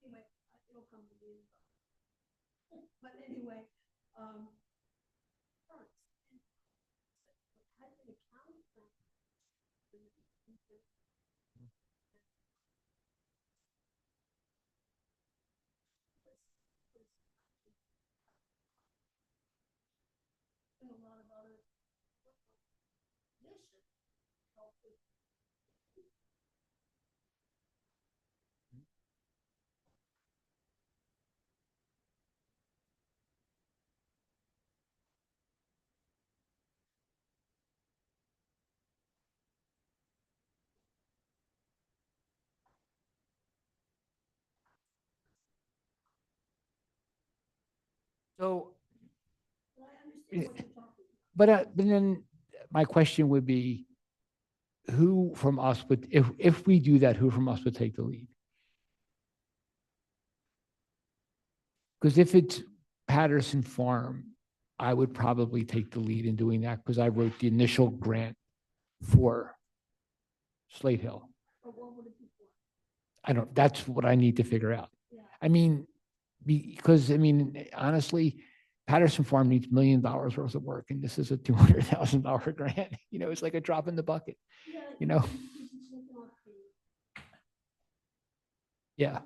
Anyway, it'll come to me. But anyway, a lot of other mission help with. So, Well, I understand what you're talking about. but then my question would be, who from us would, if we do that, who from us would take the lead? Because if it's Patterson Farm, I would probably take the lead in doing that because I wrote the initial grant for Slate Hill. But what would it be for? I don't, that's what I need to figure out. Yeah. I mean, because I mean, honestly, Patterson Farm needs $1 million worth of work and this is a $200,000 grant. You know, it's like a drop in the bucket, Yeah, you know? you can take off the- Yeah.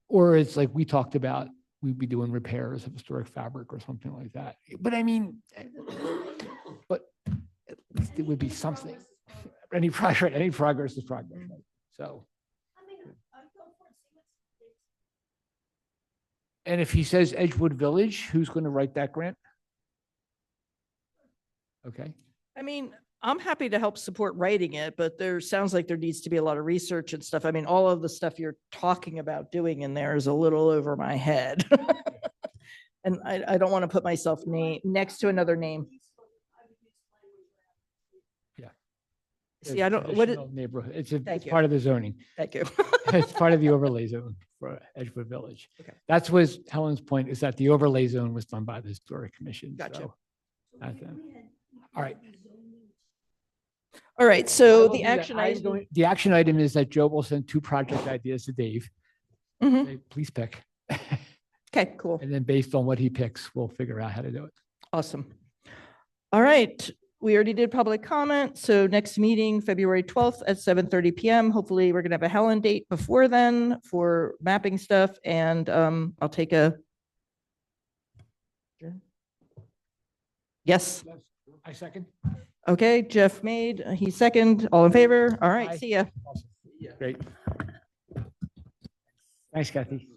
Or it's like we talked about, we'd be doing repairs of historic fabric or something like that. But I mean, but at least it would be something. Any progress is progress. Right? So. I mean, I go for it, see what's. And if he says Edgewood Village, who's going to write that grant? Okay. I mean, I'm happy to help support writing it, but there sounds like there needs to be a lot of research and stuff. I mean, all of the stuff you're talking about doing in there is a little over my head. And I don't want to put myself next to another name. Yeah. See, I don't, what, Traditional Neighborhood. It's Thank you. part of the zoning. thank you. It's part of the overlay zone for Edgewood Village. Okay. That's was Helen's point, is that the overlay zone was done by the Historic Commission. Gotcha. So that's it. All right. All right, I so will the do that. action item. The action item is that Joe will send 2 project ideas to Dave. Mhm. Say, please pick. Okay, cool. And then based on what he picks, we'll figure out how to do it. Awesome. All right, we already did public comment. So next meeting, February 12th at 7:30 PM. Hopefully, we're gonna have a Helen date before then for mapping stuff and I'll take a. Yes. I second. Okay, Jeff made, he second, all in favor? All Aye. right, see ya. Awesome. Great. Thanks, Kathy.